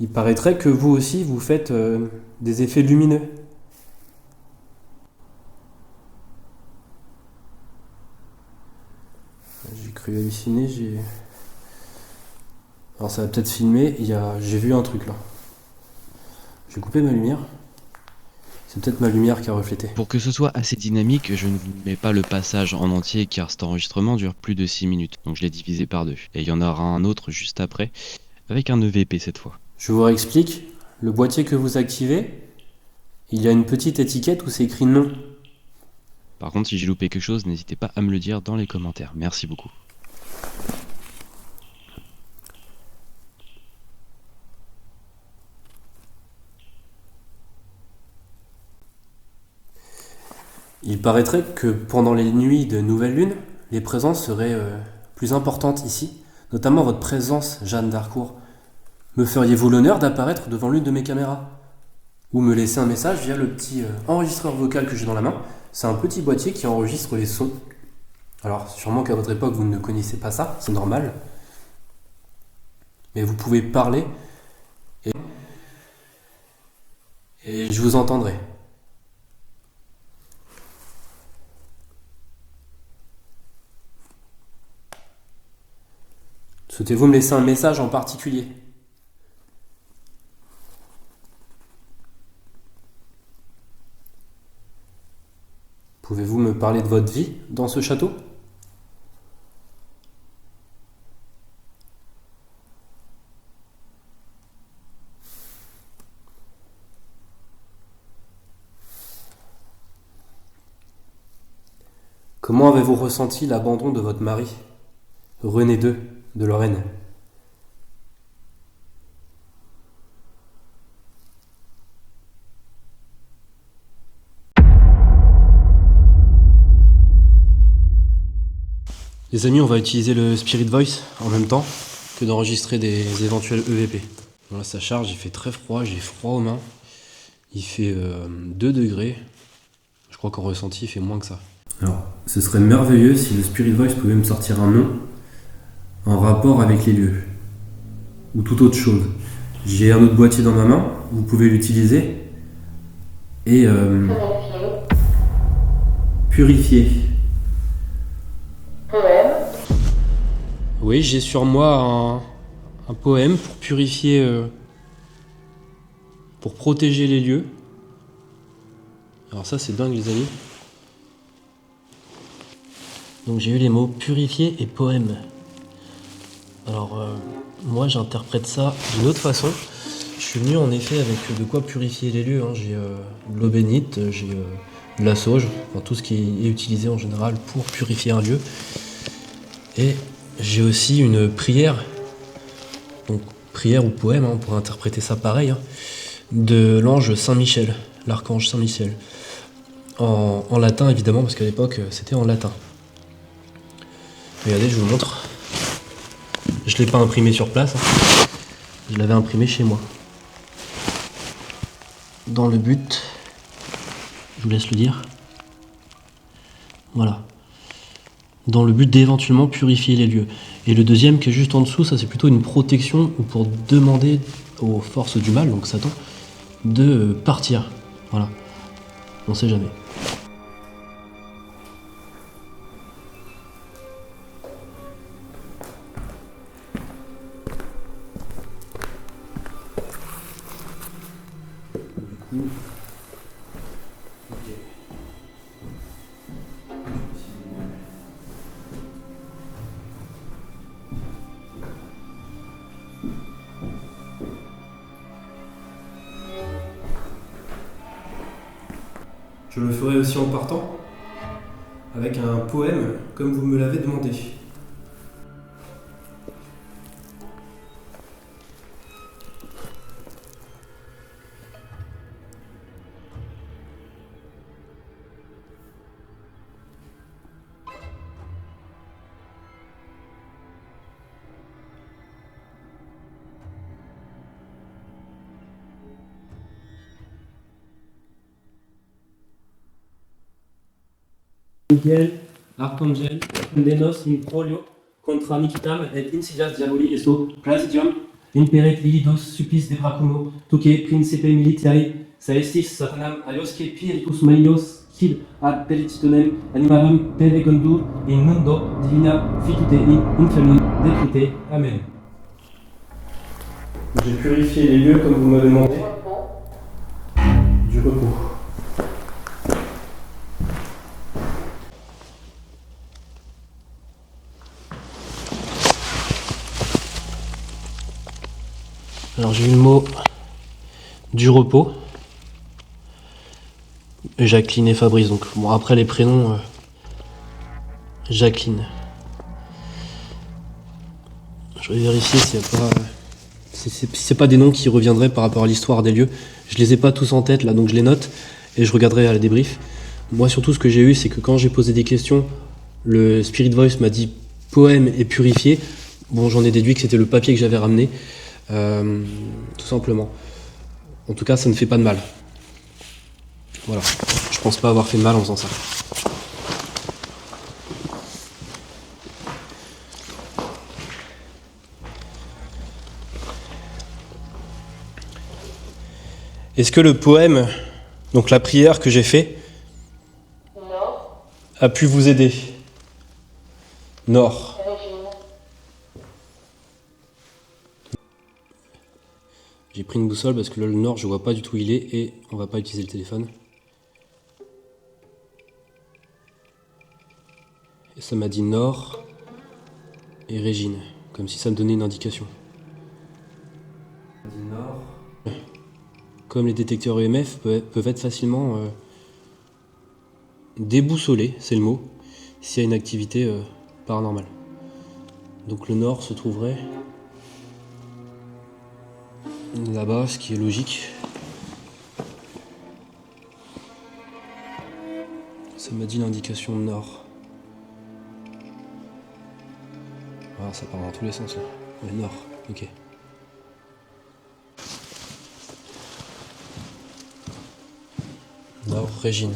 Il paraîtrait que vous aussi vous faites des effets lumineux. J'ai cru halluciner, Alors ça va peut-être filmer, j'ai vu un truc là. Je vais couper ma lumière. C'est peut-être ma lumière qui a reflété. Pour que ce soit assez dynamique, je ne vous mets pas le passage en entier car cet enregistrement dure plus de 6 minutes, donc je l'ai divisé par 2. Et il y en aura un autre juste après, avec un EVP cette fois. Je vous réexplique, le boîtier que vous activez, il y a une petite étiquette où c'est écrit non. Par contre, si j'ai loupé quelque chose, n'hésitez pas à me le dire dans les commentaires. Merci beaucoup. Il paraîtrait que pendant les nuits de nouvelle lune, les présences seraient plus importantes ici, notamment votre présence, Jeanne d'Harcourt. Me feriez-vous l'honneur d'apparaître devant l'une de mes caméras? Ou me laisser un message via le petit enregistreur vocal que j'ai dans la main. C'est un petit boîtier qui enregistre les sons. Alors, sûrement qu'à votre époque, vous ne connaissez pas ça, c'est normal. Mais vous pouvez parler et je vous entendrai. Souhaitez-vous me laisser un message en particulier? Pouvez-vous me parler de votre vie dans ce château? Comment avez-vous ressenti l'abandon de votre mari, René II de Lorraine? Les amis, on va utiliser le Spirit Voice en même temps que d'enregistrer des éventuels EVP. Voilà, ça charge, il fait très froid, j'ai froid aux mains. Il fait 2 degrés. Je crois qu'en ressenti, il fait moins que ça. Alors, ce serait merveilleux si le Spirit Voice pouvait me sortir un nom en rapport avec les lieux. Ou toute autre chose. J'ai un autre boîtier dans ma main, vous pouvez l'utiliser. Et purifier. Oui, j'ai sur moi un poème pour purifier, pour protéger les lieux. Alors ça c'est dingue les amis. Donc j'ai eu les mots purifier et poème. Alors moi j'interprète ça d'une autre façon. Je suis venu en effet avec de quoi purifier les lieux. Hein. J'ai de l'eau bénite, j'ai de la sauge, enfin, tout ce qui est utilisé en général pour purifier un lieu. Et j'ai aussi une prière, donc prière ou poème, hein, on pourrait interpréter ça pareil, hein, de l'ange Saint-Michel, l'archange Saint-Michel. En latin évidemment, parce qu'à l'époque c'était en latin. Regardez, je vous montre. Je ne l'ai pas imprimé sur place, hein. Je l'avais imprimé chez moi. Dans le but, je vous laisse le dire, voilà. Dans le but d'éventuellement purifier les lieux. Et le deuxième qui est juste en dessous, ça c'est plutôt une protection ou pour demander aux forces du mal, donc Satan, de partir. Voilà. On sait jamais. Je le ferai aussi en partant, avec un poème comme vous me l'avez demandé. Miguel, Arcangel, Denos in prolio, contra Nikitam et insidias diaboli esto, Presidium, imperet lilidos supplice de bracumo, tuque principe militiae, saestis satanam aliosque piricus malios, quid ad perititonem animarum pevegundur in mundo divina ficute in infernum décrute. Amen. J'ai purifié les lieux comme vous m'avez demandé. Du repos. Alors j'ai eu le mot du repos, Jacqueline et Fabrice, donc bon après les prénoms, Jacqueline. Je vais vérifier s'il n'y a pas, si c'est pas des noms qui reviendraient par rapport à l'histoire des lieux. Je les ai pas tous en tête là, donc je les note et je regarderai à la débrief. Moi surtout ce que j'ai eu c'est que quand j'ai posé des questions, le Spirit Voice m'a dit poème et purifié. Bon j'en ai déduit que c'était le papier que j'avais ramené. Tout simplement. En tout cas, ça ne fait pas de mal. Voilà. Je pense pas avoir fait de mal en faisant ça. Est-ce que le poème, donc la prière que j'ai fait, a pu vous aider? Nord. J'ai pris une boussole parce que là, le nord, je vois pas du tout où il est et on va pas utiliser le téléphone. Et ça m'a dit nord et Régine, comme si ça me donnait une indication. Nord. Comme les détecteurs EMF peuvent être facilement déboussolés, c'est le mot, s'il y a une activité paranormale. Donc le nord se trouverait là-bas, ce qui est logique. Ça m'a dit l'indication nord. Ah, ça part dans tous les sens là. Ouais, nord, ok. Nord, Régine.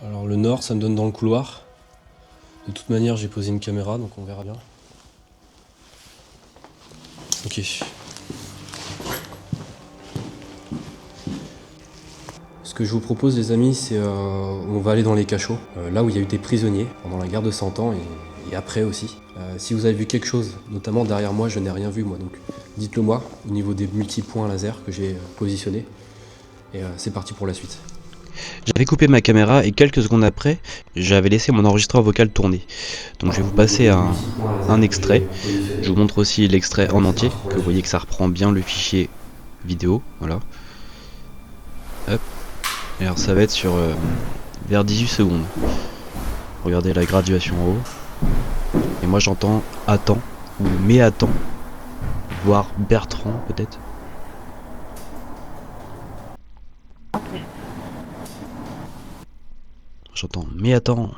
Alors le nord, ça me donne dans le couloir. De toute manière, j'ai posé une caméra, donc on verra bien. Ok. Ce que je vous propose, les amis, c'est on va aller dans les cachots, là où il y a eu des prisonniers pendant la guerre de 100 ans et après aussi. Si vous avez vu quelque chose, notamment derrière moi, je n'ai rien vu moi, donc dites-le moi au niveau des multi-points laser que j'ai positionnés. Et c'est parti pour la suite. J'avais coupé ma caméra et quelques secondes après, j'avais laissé mon enregistreur vocal tourner. Donc je vais vous passer un extrait. Je vous montre aussi l'extrait en entier, que vous voyez que ça reprend bien le fichier vidéo. Voilà. Hop. Et alors ça va être sur vers 18 secondes. Regardez la graduation en haut. Et moi j'entends attends ou mais attends, voire Bertrand peut-être. J'entends mais attends.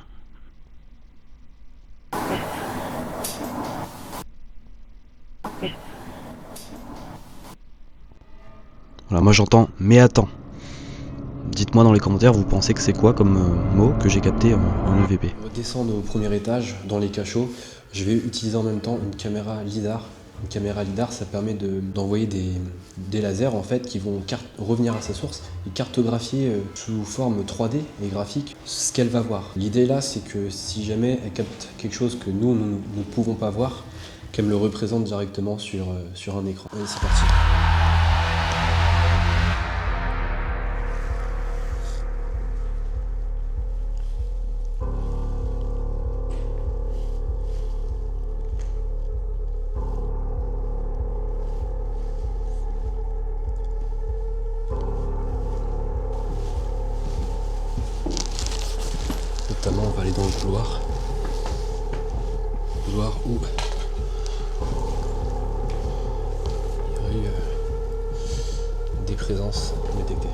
Voilà, moi j'entends mais attends. Dites-moi dans les commentaires, vous pensez que c'est quoi comme mot que j'ai capté en EVP. On va descendre au premier étage, dans les cachots. Je vais utiliser en même temps une caméra lidar. Une caméra lidar, ça permet d'envoyer des lasers en fait qui vont revenir à sa source et cartographier sous forme 3D et graphique ce qu'elle va voir. L'idée là, c'est que si jamais elle capte quelque chose que nous ne pouvons pas voir, qu'elle me le représente directement sur un écran. Allez, c'est parti. Notamment, on va aller dans le couloir. Couloir où il y aurait eu des présences détectées.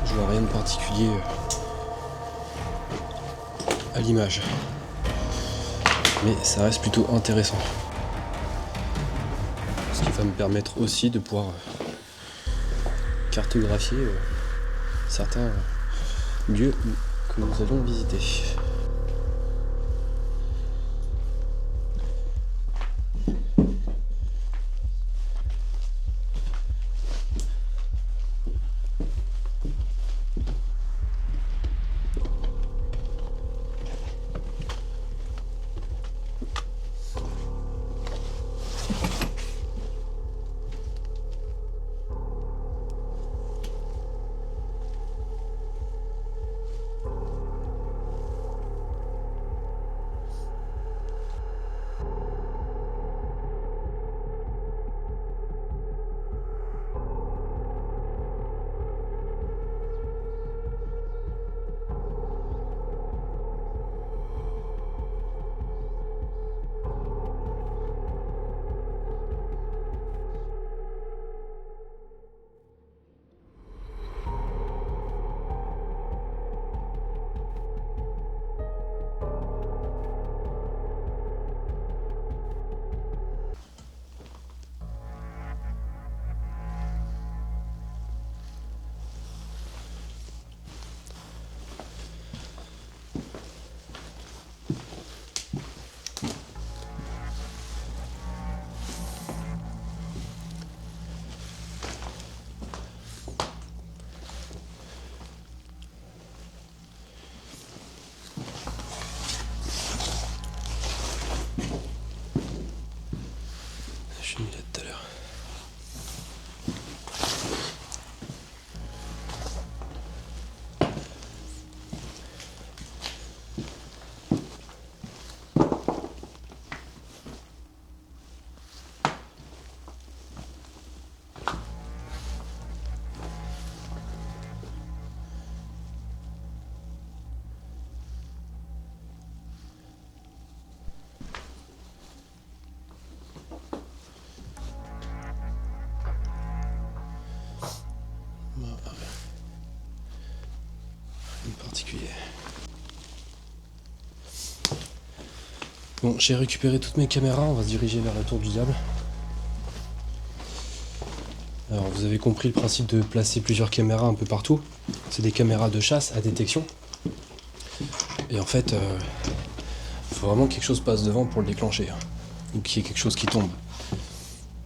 Je vois rien de particulier à l'image, mais ça reste plutôt intéressant, ce qui va me permettre aussi de pouvoir cartographier certains lieux que nous allons visiter. Je suis mis là tout à l'heure. Particulier. Bon, j'ai récupéré toutes mes caméras, on va se diriger vers la tour du diable. Alors vous avez compris le principe de placer plusieurs caméras un peu partout. C'est des caméras de chasse à détection. Et en fait, il faut vraiment que quelque chose passe devant pour le déclencher. Ou qu'il y ait quelque chose qui tombe.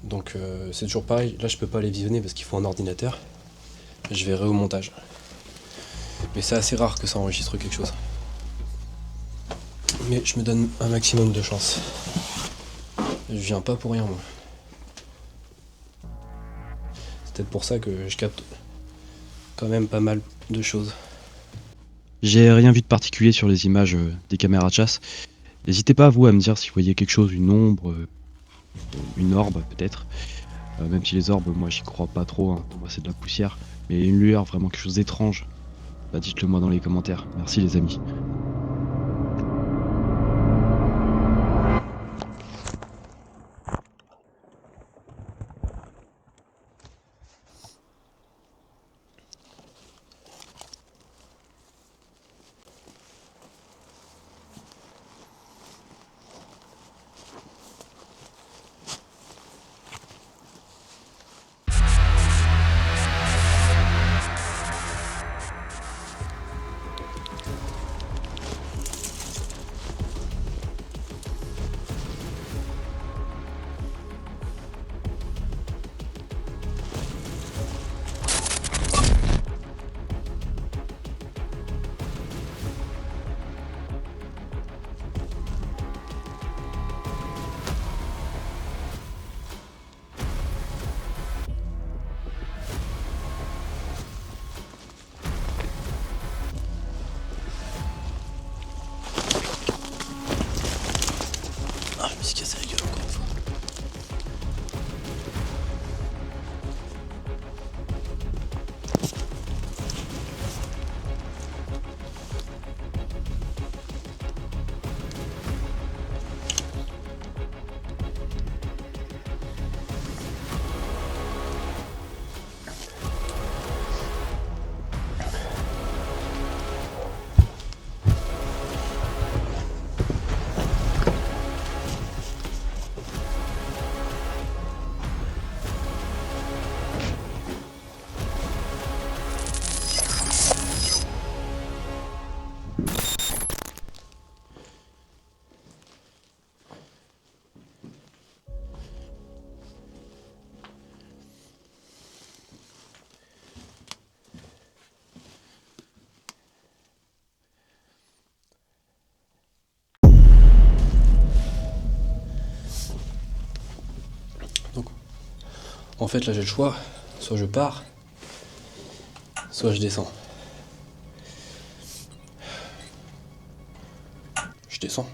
Donc c'est toujours pareil, là je peux pas les visionner parce qu'il faut un ordinateur. Je verrai au montage. Mais c'est assez rare que ça enregistre quelque chose. Mais je me donne un maximum de chance. Je viens pas pour rien moi. C'est peut-être pour ça que je capte quand même pas mal de choses. J'ai rien vu de particulier sur les images des caméras de chasse. N'hésitez pas vous à me dire si vous voyez quelque chose, une ombre, une orbe peut-être. Même si les orbes, moi j'y crois pas trop, hein. Pour moi c'est de la poussière. Mais une lueur, vraiment quelque chose d'étrange. Bah dites-le moi dans les commentaires. Merci les amis. Ah, je me suis cassé la gueule encore une fois. Donc, en fait, là j'ai le choix. Soit je pars, soit je descends. Je descends.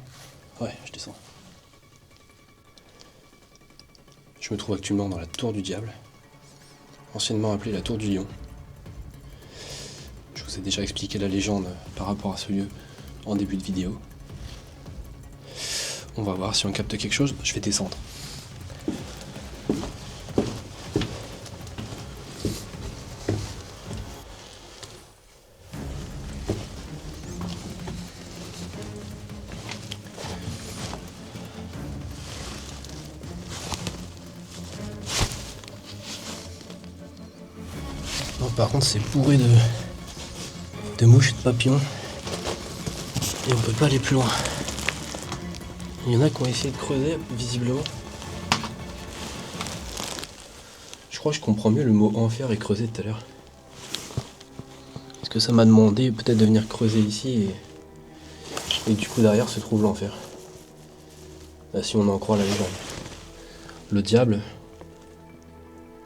Ouais, je descends. Je me trouve actuellement dans la tour du diable, anciennement appelée la tour du lion. Je vous ai déjà expliqué la légende par rapport à ce lieu en début de vidéo. On va voir si on capte quelque chose. Je vais descendre. Non, par contre, c'est bourré de mouches et de papillons. Et on peut pas aller plus loin. Il y en a qui ont essayé de creuser, visiblement. Je crois que je comprends mieux le mot enfer et creuser tout à l'heure. Parce que ça m'a demandé peut-être de venir creuser ici et du coup derrière se trouve l'enfer. Là, si on en croit la légende. le diable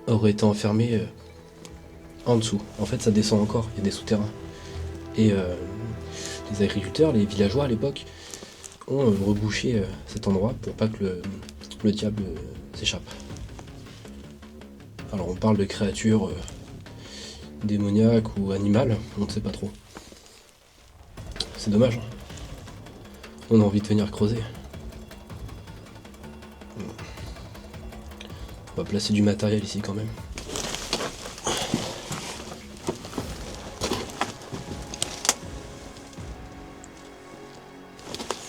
aurait été enfermé en dessous. En fait, ça descend encore, il y a des souterrains. Et les agriculteurs, les villageois à l'époque, ont rebouché cet endroit pour pas que le diable s'échappe. Alors on parle de créatures démoniaques ou animales, on ne sait pas trop. C'est dommage. On a envie de venir creuser. On va placer du matériel ici quand même.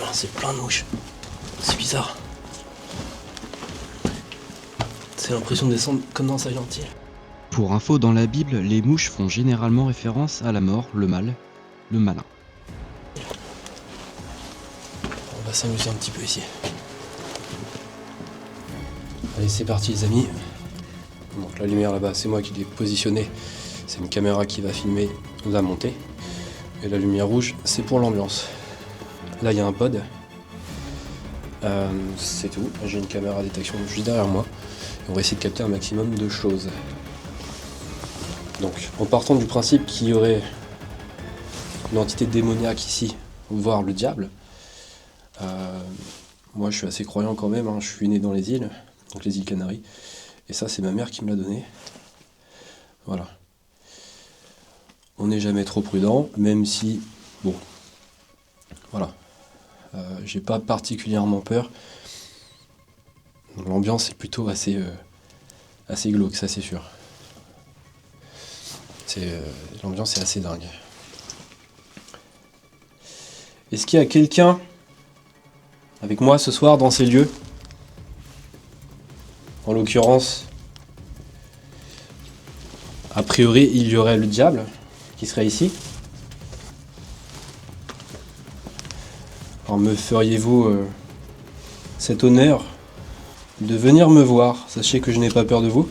Ah, c'est plein de mouches. C'est bizarre. C'est l'impression de descendre comme dans Silent Hill. Pour info, dans la Bible, les mouches font généralement référence à la mort, le mal, le malin. On va s'amuser un petit peu ici. Allez, c'est parti les amis. Donc la lumière là-bas, c'est moi qui l'ai positionnée. C'est une caméra qui va filmer la montée. Et la lumière rouge, c'est pour l'ambiance. Là, il y a un pod. C'est tout. J'ai une caméra à détection juste derrière moi. Et on va essayer de capter un maximum de choses. Donc, en partant du principe qu'il y aurait une entité démoniaque ici, voire le diable, moi je suis assez croyant quand même, hein. Je suis né dans les îles, donc les îles Canaries, et ça c'est ma mère qui me l'a donné. Voilà. On n'est jamais trop prudent, même si, bon, voilà, j'ai pas particulièrement peur. L'ambiance est plutôt assez glauque, ça c'est sûr. L'ambiance est assez dingue. Est-ce qu'il y a quelqu'un avec moi ce soir dans ces lieux? En l'occurrence, a priori, il y aurait le diable qui serait ici. Alors me feriez-vous cet honneur de venir me voir? Sachez que je n'ai pas peur de vous.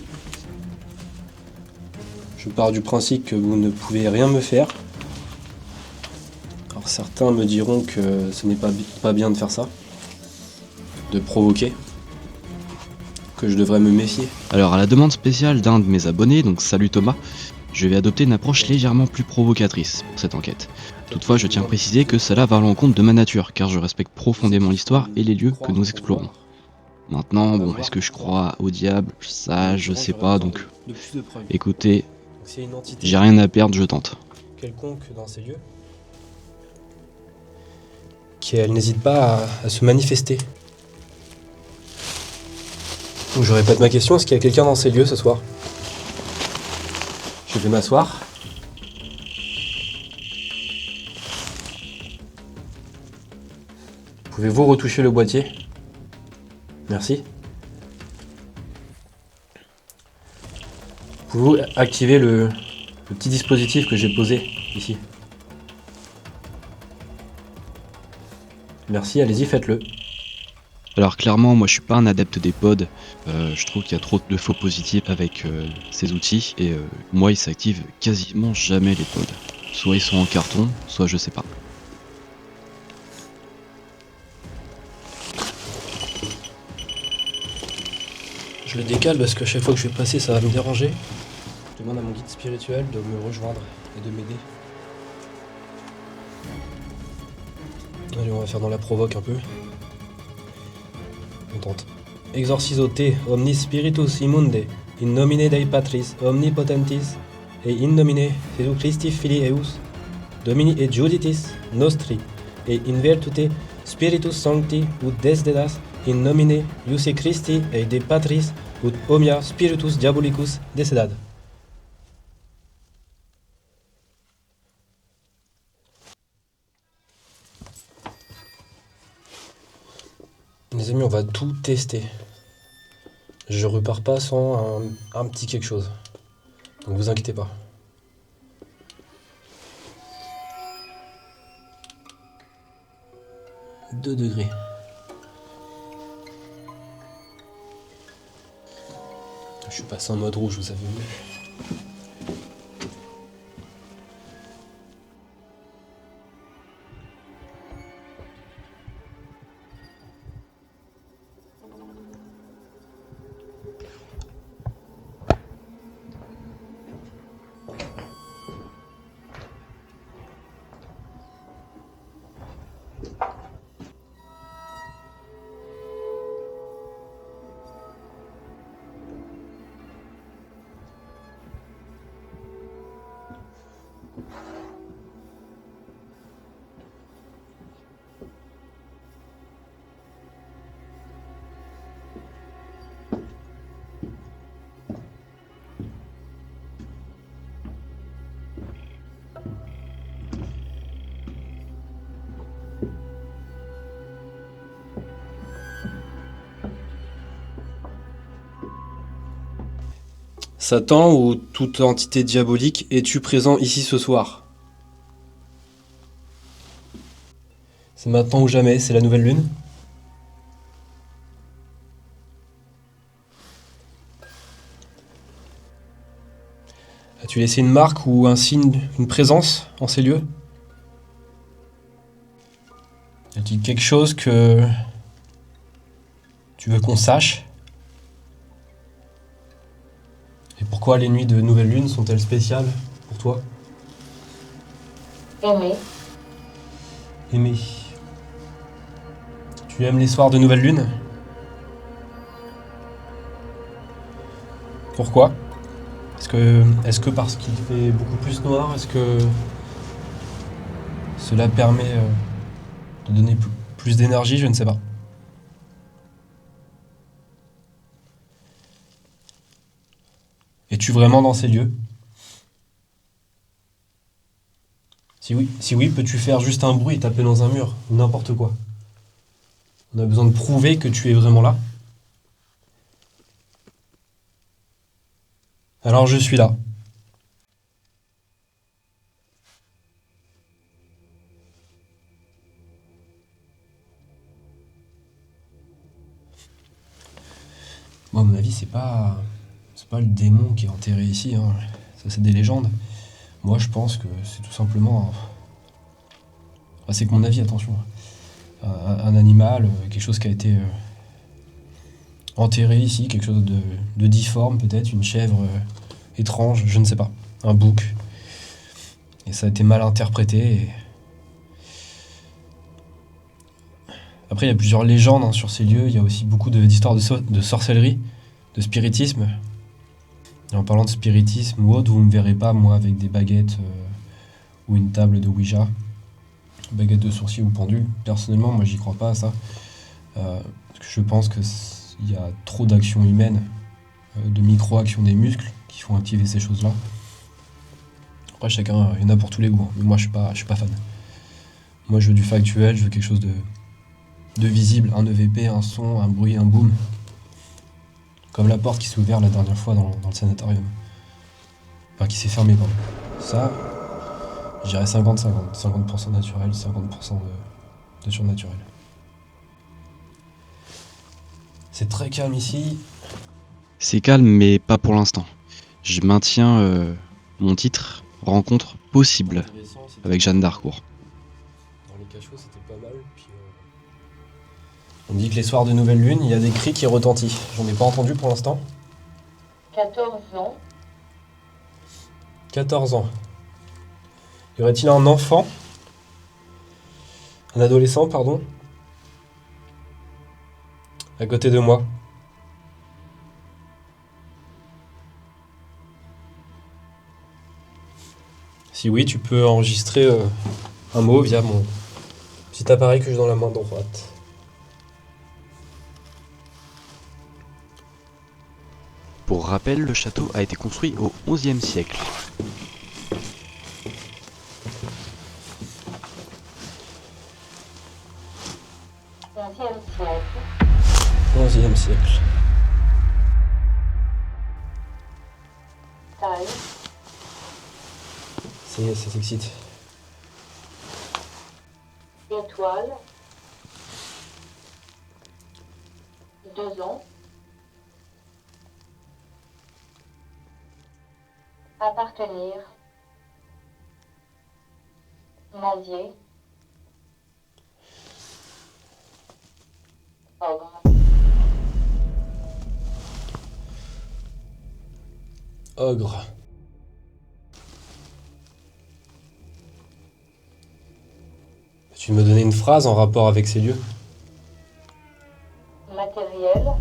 Je pars du principe que vous ne pouvez rien me faire. Alors certains me diront que ce n'est pas bien de faire ça, de provoquer, que je devrais me méfier. Alors à la demande spéciale d'un de mes abonnés, donc salut Thomas, je vais adopter une approche légèrement plus provocatrice pour cette enquête. Toutefois, je tiens à préciser que cela va à l'encontre de ma nature, car je respecte profondément l'histoire et les lieux que nous explorons. Maintenant, bon, est-ce que je crois au diable? Ça, je sais pas, donc écoutez, j'ai rien à perdre, je tente. Quelconque dans ces lieux, qu'elle n'hésite pas à se manifester. Donc je répète ma question, est-ce qu'il y a quelqu'un dans ces lieux ce soir? Je vais m'asseoir. Pouvez-vous retoucher le boîtier? Merci. Pouvez-vous activer le petit dispositif que j'ai posé ici? Merci, allez-y, faites-le. Alors clairement, moi je suis pas un adepte des pods, je trouve qu'il y a trop de faux positifs avec ces outils, et moi ils s'activent quasiment jamais les pods. Soit ils sont en carton, soit je sais pas. Je le décale parce qu'à chaque fois que je vais passer, ça va me déranger. Je demande à mon guide spirituel de me rejoindre et de m'aider. Allez, on va faire dans la provoque un peu. On tente. Exorciso te omnis spiritus immunde, in nomine Dei Patris omnipotentis, et in nomine Jesu Christi Filii eius, Domini et Juditis nostri, et in virtute Spiritus Sancti ut desdedas, in nomine Iusi Christi et de Patris ut omnia Spiritus Diabolicus desedat. Les amis, on va tout tester. Je repars pas sans un petit quelque chose. Donc vous inquiétez pas. « 2 degrés. Je suis passé en mode rouge, vous avez vu. Satan ou toute entité diabolique, es-tu présent ici ce soir? C'est maintenant ou jamais, c'est la nouvelle lune. As-tu laissé une marque ou un signe, une présence en ces lieux? Y a-t-il quelque chose que tu veux qu'on sache? Et pourquoi les nuits de nouvelle lune sont-elles spéciales pour toi? Aimer. Aimer. Tu aimes les soirs de nouvelle lune? Pourquoi? Est-ce que parce qu'il fait beaucoup plus noir, est-ce que cela permet de donner plus d'énergie? Je ne sais pas. Es-tu vraiment dans ces lieux? Si oui, peux-tu faire juste un bruit et taper dans un mur? Ou n'importe quoi. On a besoin de prouver que tu es vraiment là. Alors je suis là. Bon, à mon avis, c'est pas le démon qui est enterré ici, hein. Ça, c'est des légendes. Moi, je pense que c'est tout simplement... Enfin, c'est que mon avis, attention. Un animal, quelque chose qui a été enterré ici, quelque chose de difforme peut-être, une chèvre étrange, je ne sais pas. Un bouc. Et ça a été mal interprété. Après, il y a plusieurs légendes hein, sur ces lieux. Il y a aussi beaucoup d'histoires de sorcellerie, de spiritisme. Et en parlant de spiritisme ou autre, vous ne me verrez pas, moi, avec des baguettes ou une table de Ouija. Baguette de sourcil ou pendule. Personnellement, moi, j'y crois pas à ça. Parce que je pense qu'il y a trop d'actions humaines, de micro-actions des muscles qui font activer ces choses-là. Après, chacun, il y en a pour tous les goûts. Hein. Mais moi, je suis pas fan. Moi, je veux du factuel, je veux quelque chose de visible. Un EVP, un son, un bruit, un boom. Comme la porte qui s'est ouverte la dernière fois dans le sanatorium. Enfin, qui s'est fermée, pardon. Ça, je dirais 50-50. 50% naturel, 50% de surnaturel. C'est très calme ici. C'est calme, mais pas pour l'instant. Je maintiens mon titre, rencontre possible, avec Jeanne d'Harcourt. Dans les cachots, c'était pas mal. Puis, on dit que les soirs de nouvelle lune, il y a des cris qui retentissent. J'en ai pas entendu pour l'instant. 14 ans. 14 ans. Y aurait-il un enfant? Un adolescent, pardon? À côté de moi. Si oui, tu peux enregistrer un mot via mon petit appareil que j'ai dans la main droite. Pour rappel, le château a été construit au XIe siècle. XIe siècle. Taille. Ça s'excite. Étoile. 2 ans. Appartenir. Mendier. Ogre. Ogre. Tu me donnais une phrase en rapport avec ces lieux? Matériel.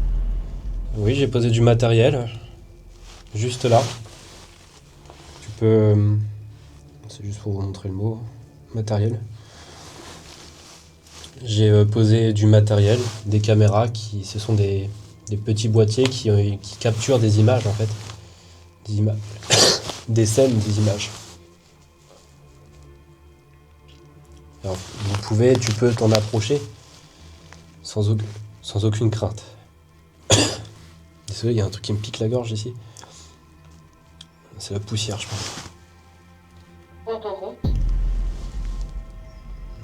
Oui, j'ai posé du matériel. Juste là. Tu peux... C'est juste pour vous montrer le mot. Matériel. J'ai posé du matériel, des caméras ce sont des petits boîtiers qui capturent des images en fait. Des images. Des scènes, des images. Alors, tu peux t'en approcher sans aucune crainte. Désolé, il y a un truc qui me pique la gorge ici. C'est la poussière, je pense. Autoroute.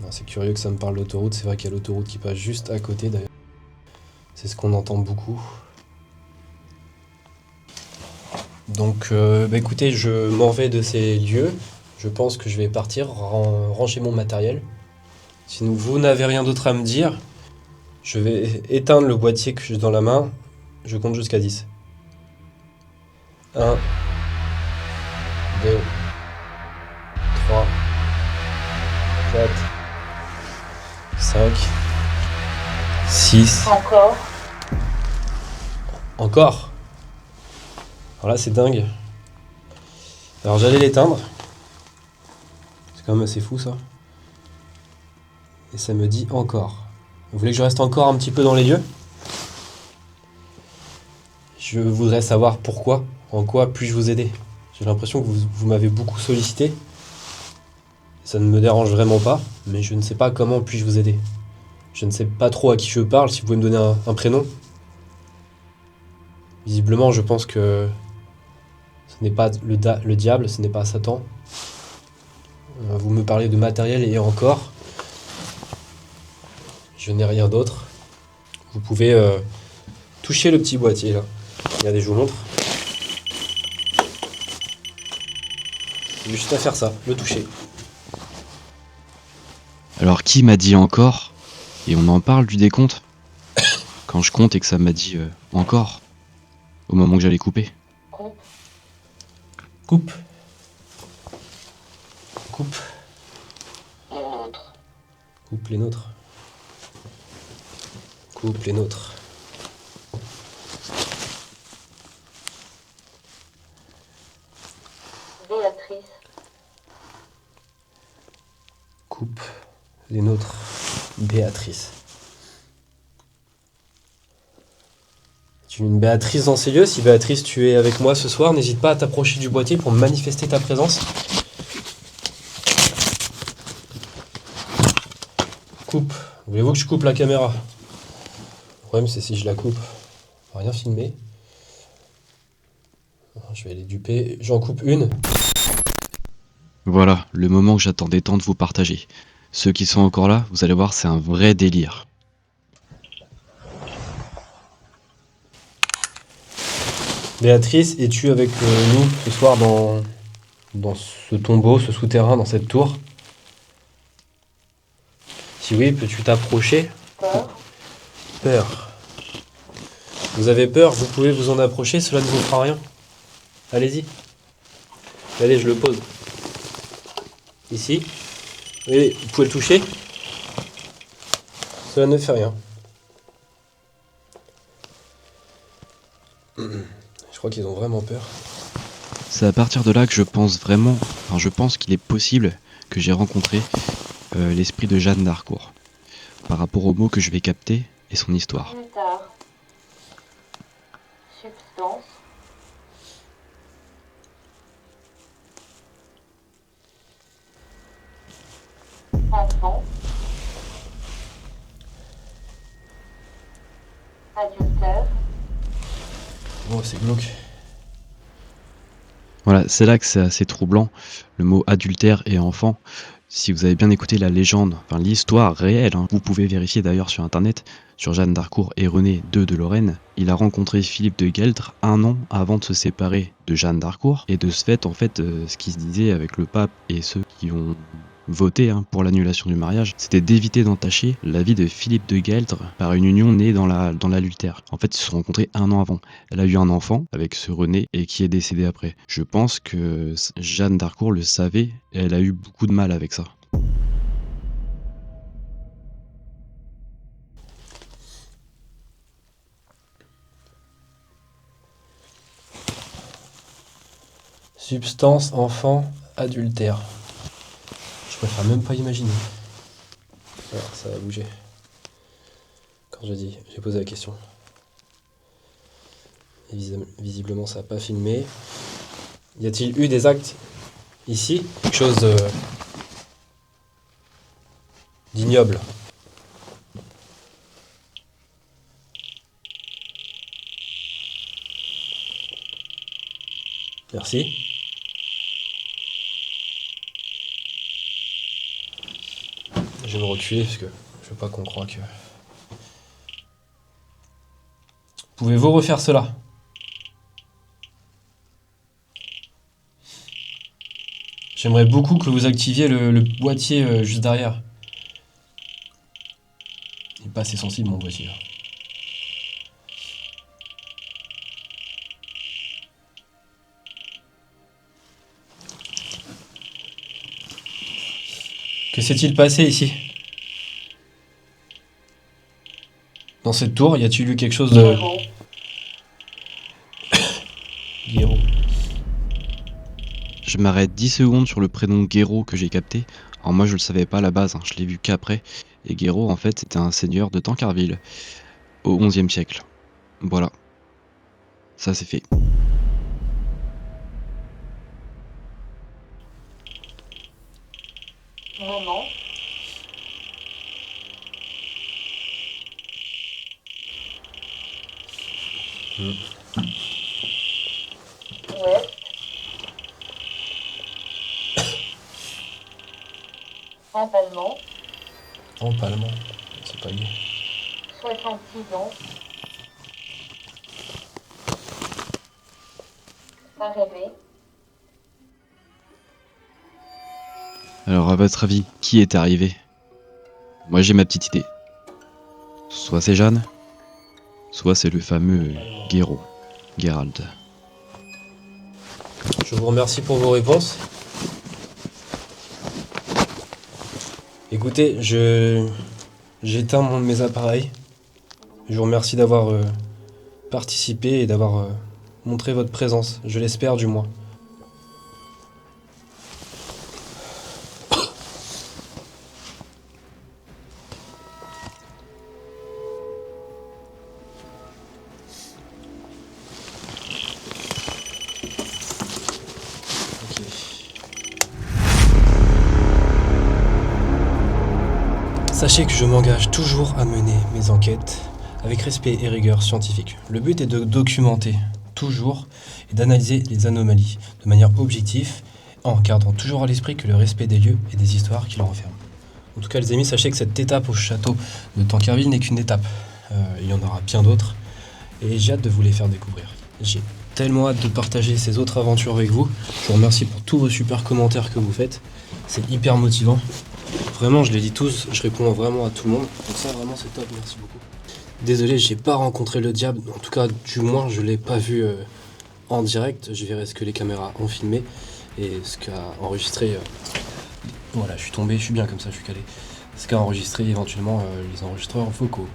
Non, c'est curieux que ça me parle d'autoroute. C'est vrai qu'il y a l'autoroute qui passe juste à côté d'ailleurs. C'est ce qu'on entend beaucoup. Donc, écoutez, je m'en vais de ces lieux. Je pense que je vais partir, ranger mon matériel. Si vous n'avez rien d'autre à me dire, je vais éteindre le boîtier que j'ai dans la main. Je compte jusqu'à 10. 1, 2, 3, 4, 5, 6. Encore. Encore. Alors là, c'est dingue. Alors j'allais l'éteindre. C'est quand même assez fou ça. Et ça me dit encore. Vous voulez que je reste encore un petit peu dans les lieux? Je voudrais savoir pourquoi, en quoi puis-je vous aider. J'ai l'impression que vous m'avez beaucoup sollicité. Ça ne me dérange vraiment pas, mais je ne sais pas comment puis-je vous aider. Je ne sais pas trop à qui je parle, si vous pouvez me donner un prénom. Visiblement, je pense que ce n'est pas le diable, ce n'est pas Satan. Vous me parlez de matériel et encore. Je n'ai rien d'autre. Vous pouvez toucher le petit boîtier là. Regardez, je vous montre. J'ai juste à faire ça, le toucher. Alors qui m'a dit encore? Et on en parle du décompte? Quand je compte et que ça m'a dit encore, au moment que j'allais couper. Coupe. Coupe. Coupe. Les nôtres. Coupe les nôtres. Coupe les nôtres. Béatrice. Coupe les nôtres. Béatrice. Tu es une Béatrice dans ces lieux. Si Béatrice, tu es avec moi ce soir, n'hésite pas à t'approcher du boîtier pour manifester ta présence. Coupe. Voulez-vous que je coupe la caméra? Le problème, c'est si je la coupe, on va rien filmer. Je vais les duper. J'en coupe une. Voilà, le moment que j'attendais tant de vous partager. Ceux qui sont encore là, vous allez voir, c'est un vrai délire. Béatrice, es-tu avec nous ce soir dans ce tombeau, ce souterrain, dans cette tour? Si oui, peux-tu t'approcher? Peur. Peur. Vous avez peur, vous pouvez vous en approcher, cela ne vous fera rien. Allez-y. Allez, je le pose. Ici. Oui, vous pouvez le toucher. Cela ne fait rien. Je crois qu'ils ont vraiment peur. C'est à partir de là que je pense vraiment, enfin je pense qu'il est possible que j'ai rencontré l'esprit de Jeanne d'Harcourt, par rapport au mot que je vais capter et son histoire. Plus tard. Substance. Enfant. Adultère. Oh, c'est glauque. Voilà, c'est là que c'est assez troublant, le mot adultère et enfant. Si vous avez bien écouté la légende, enfin l'histoire réelle, hein, vous pouvez vérifier d'ailleurs sur internet, sur Jeanne d'Harcourt et René II de Lorraine, il a rencontré Philippe de Gueldre 1 an avant de se séparer de Jeanne d'Harcourt, et de ce fait, en fait, ce qui se disait avec le pape et ceux qui ont voté pour l'annulation du mariage, c'était d'éviter d'entacher la vie de Philippe de Gueldre par une union née dans l'adultère. En fait, ils se sont rencontrés 1 an avant. Elle a eu un enfant avec ce René et qui est décédé après. Je pense que Jeanne d'Harcourt le savait et elle a eu beaucoup de mal avec ça. Substance, enfant, adultère. Je préfère même pas imaginer. Alors, ça va bouger. Quand j'ai posé la question. Et visiblement, ça n'a pas filmé. Y a-t-il eu des actes ici? Quelque chose d'ignoble? Merci. Je vais me reculer parce que je veux pas qu'on croie que... Pouvez-vous refaire cela? J'aimerais beaucoup que vous activiez le boîtier juste derrière. Il n'est pas assez sensible mon boîtier. Que s'est-il passé ici? Dans cette tour, y a-t-il eu quelque chose de... Zéro. Guéraud. Je m'arrête 10 secondes sur le prénom Guéraud que j'ai capté. Alors moi je le savais pas à la base, hein, je l'ai vu qu'après. Et Guéraud en fait c'était un seigneur de Tancarville au XIe siècle. Voilà. Ça c'est fait. Moment. Ouest. Empalement. Empalement. C'est pas lié. 66 ans. Arrivé. Alors à votre avis, qui est arrivé? Moi j'ai ma petite idée. Soit c'est Jeanne, soit c'est le fameux Guéraud, Gérald. Je vous remercie pour vos réponses. Écoutez, j'éteins mes appareils. Je vous remercie d'avoir participé et d'avoir montré votre présence. Je l'espère du moins. Sachez que je m'engage toujours à mener mes enquêtes avec respect et rigueur scientifique. Le but est de documenter toujours et d'analyser les anomalies de manière objective en gardant toujours à l'esprit que le respect des lieux et des histoires qui le renferment. En tout cas les amis, sachez que cette étape au château de Tancarville n'est qu'une étape. Il y en aura bien d'autres et j'ai hâte de vous les faire découvrir. J'ai tellement hâte de partager ces autres aventures avec vous. Je vous remercie pour tous vos super commentaires que vous faites. C'est hyper motivant. Vraiment, je les lis tous, je réponds vraiment à tout le monde. Donc ça, vraiment, c'est top, merci beaucoup. Désolé, j'ai pas rencontré le diable. En tout cas, du moins, je l'ai pas vu en direct. Je verrai ce que les caméras ont filmé et ce qu'a enregistré. Voilà, je suis tombé, je suis bien comme ça, je suis calé. Ce qu'a enregistré éventuellement les enregistreurs vocaux.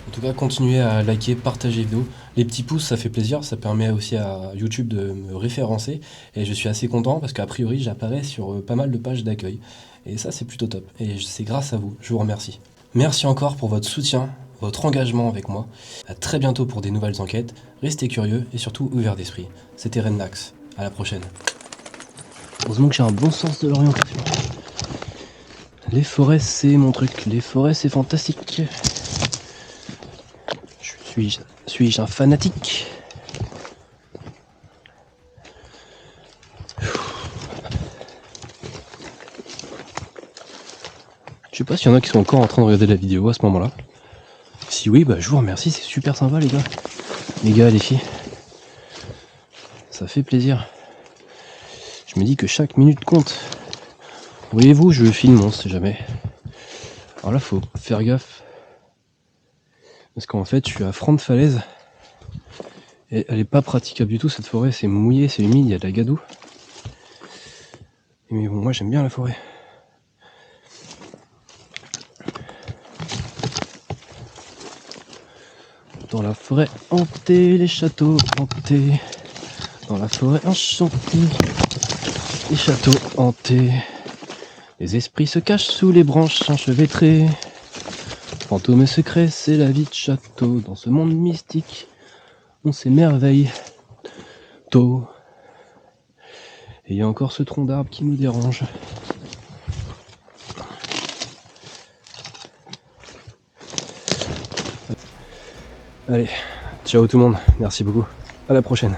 En tout cas, continuez à liker, partager les vidéos. Les petits pouces, ça fait plaisir, ça permet aussi à YouTube de me référencer. Et je suis assez content parce qu'a priori, j'apparais sur pas mal de pages d'accueil. Et ça, c'est plutôt top. Et c'est grâce à vous, je vous remercie. Merci encore pour votre soutien, votre engagement avec moi. À très bientôt pour des nouvelles enquêtes. Restez curieux et surtout ouverts d'esprit. C'était Rennax. À la prochaine. Heureusement que j'ai un bon sens de l'orientation. Les forêts, c'est mon truc. Les forêts, c'est fantastique. Suis-je un fanatique? Je sais pas s'il y en a qui sont encore en train de regarder la vidéo à ce moment-là. Si oui, bah je vous remercie, c'est super sympa les gars. Les gars, les filles. Ça fait plaisir. Je me dis que chaque minute compte. Voyez-vous, je filme, on sait jamais. Alors là, faut faire gaffe. Parce qu'en fait, je suis à franc de falaise. Et elle est pas praticable du tout cette forêt, c'est mouillé, c'est humide, il y a de la gadoue. Mais bon, moi j'aime bien la forêt. Dans la forêt hantée, les châteaux hantés. Dans la forêt enchantée, les châteaux hantés. Les esprits se cachent sous les branches enchevêtrées. Fantômes secrets, c'est la vie de château. Dans ce monde mystique, on s'émerveille tôt. Et il y a encore ce tronc d'arbre qui nous dérange. Allez, ciao tout le monde, merci beaucoup. À la prochaine.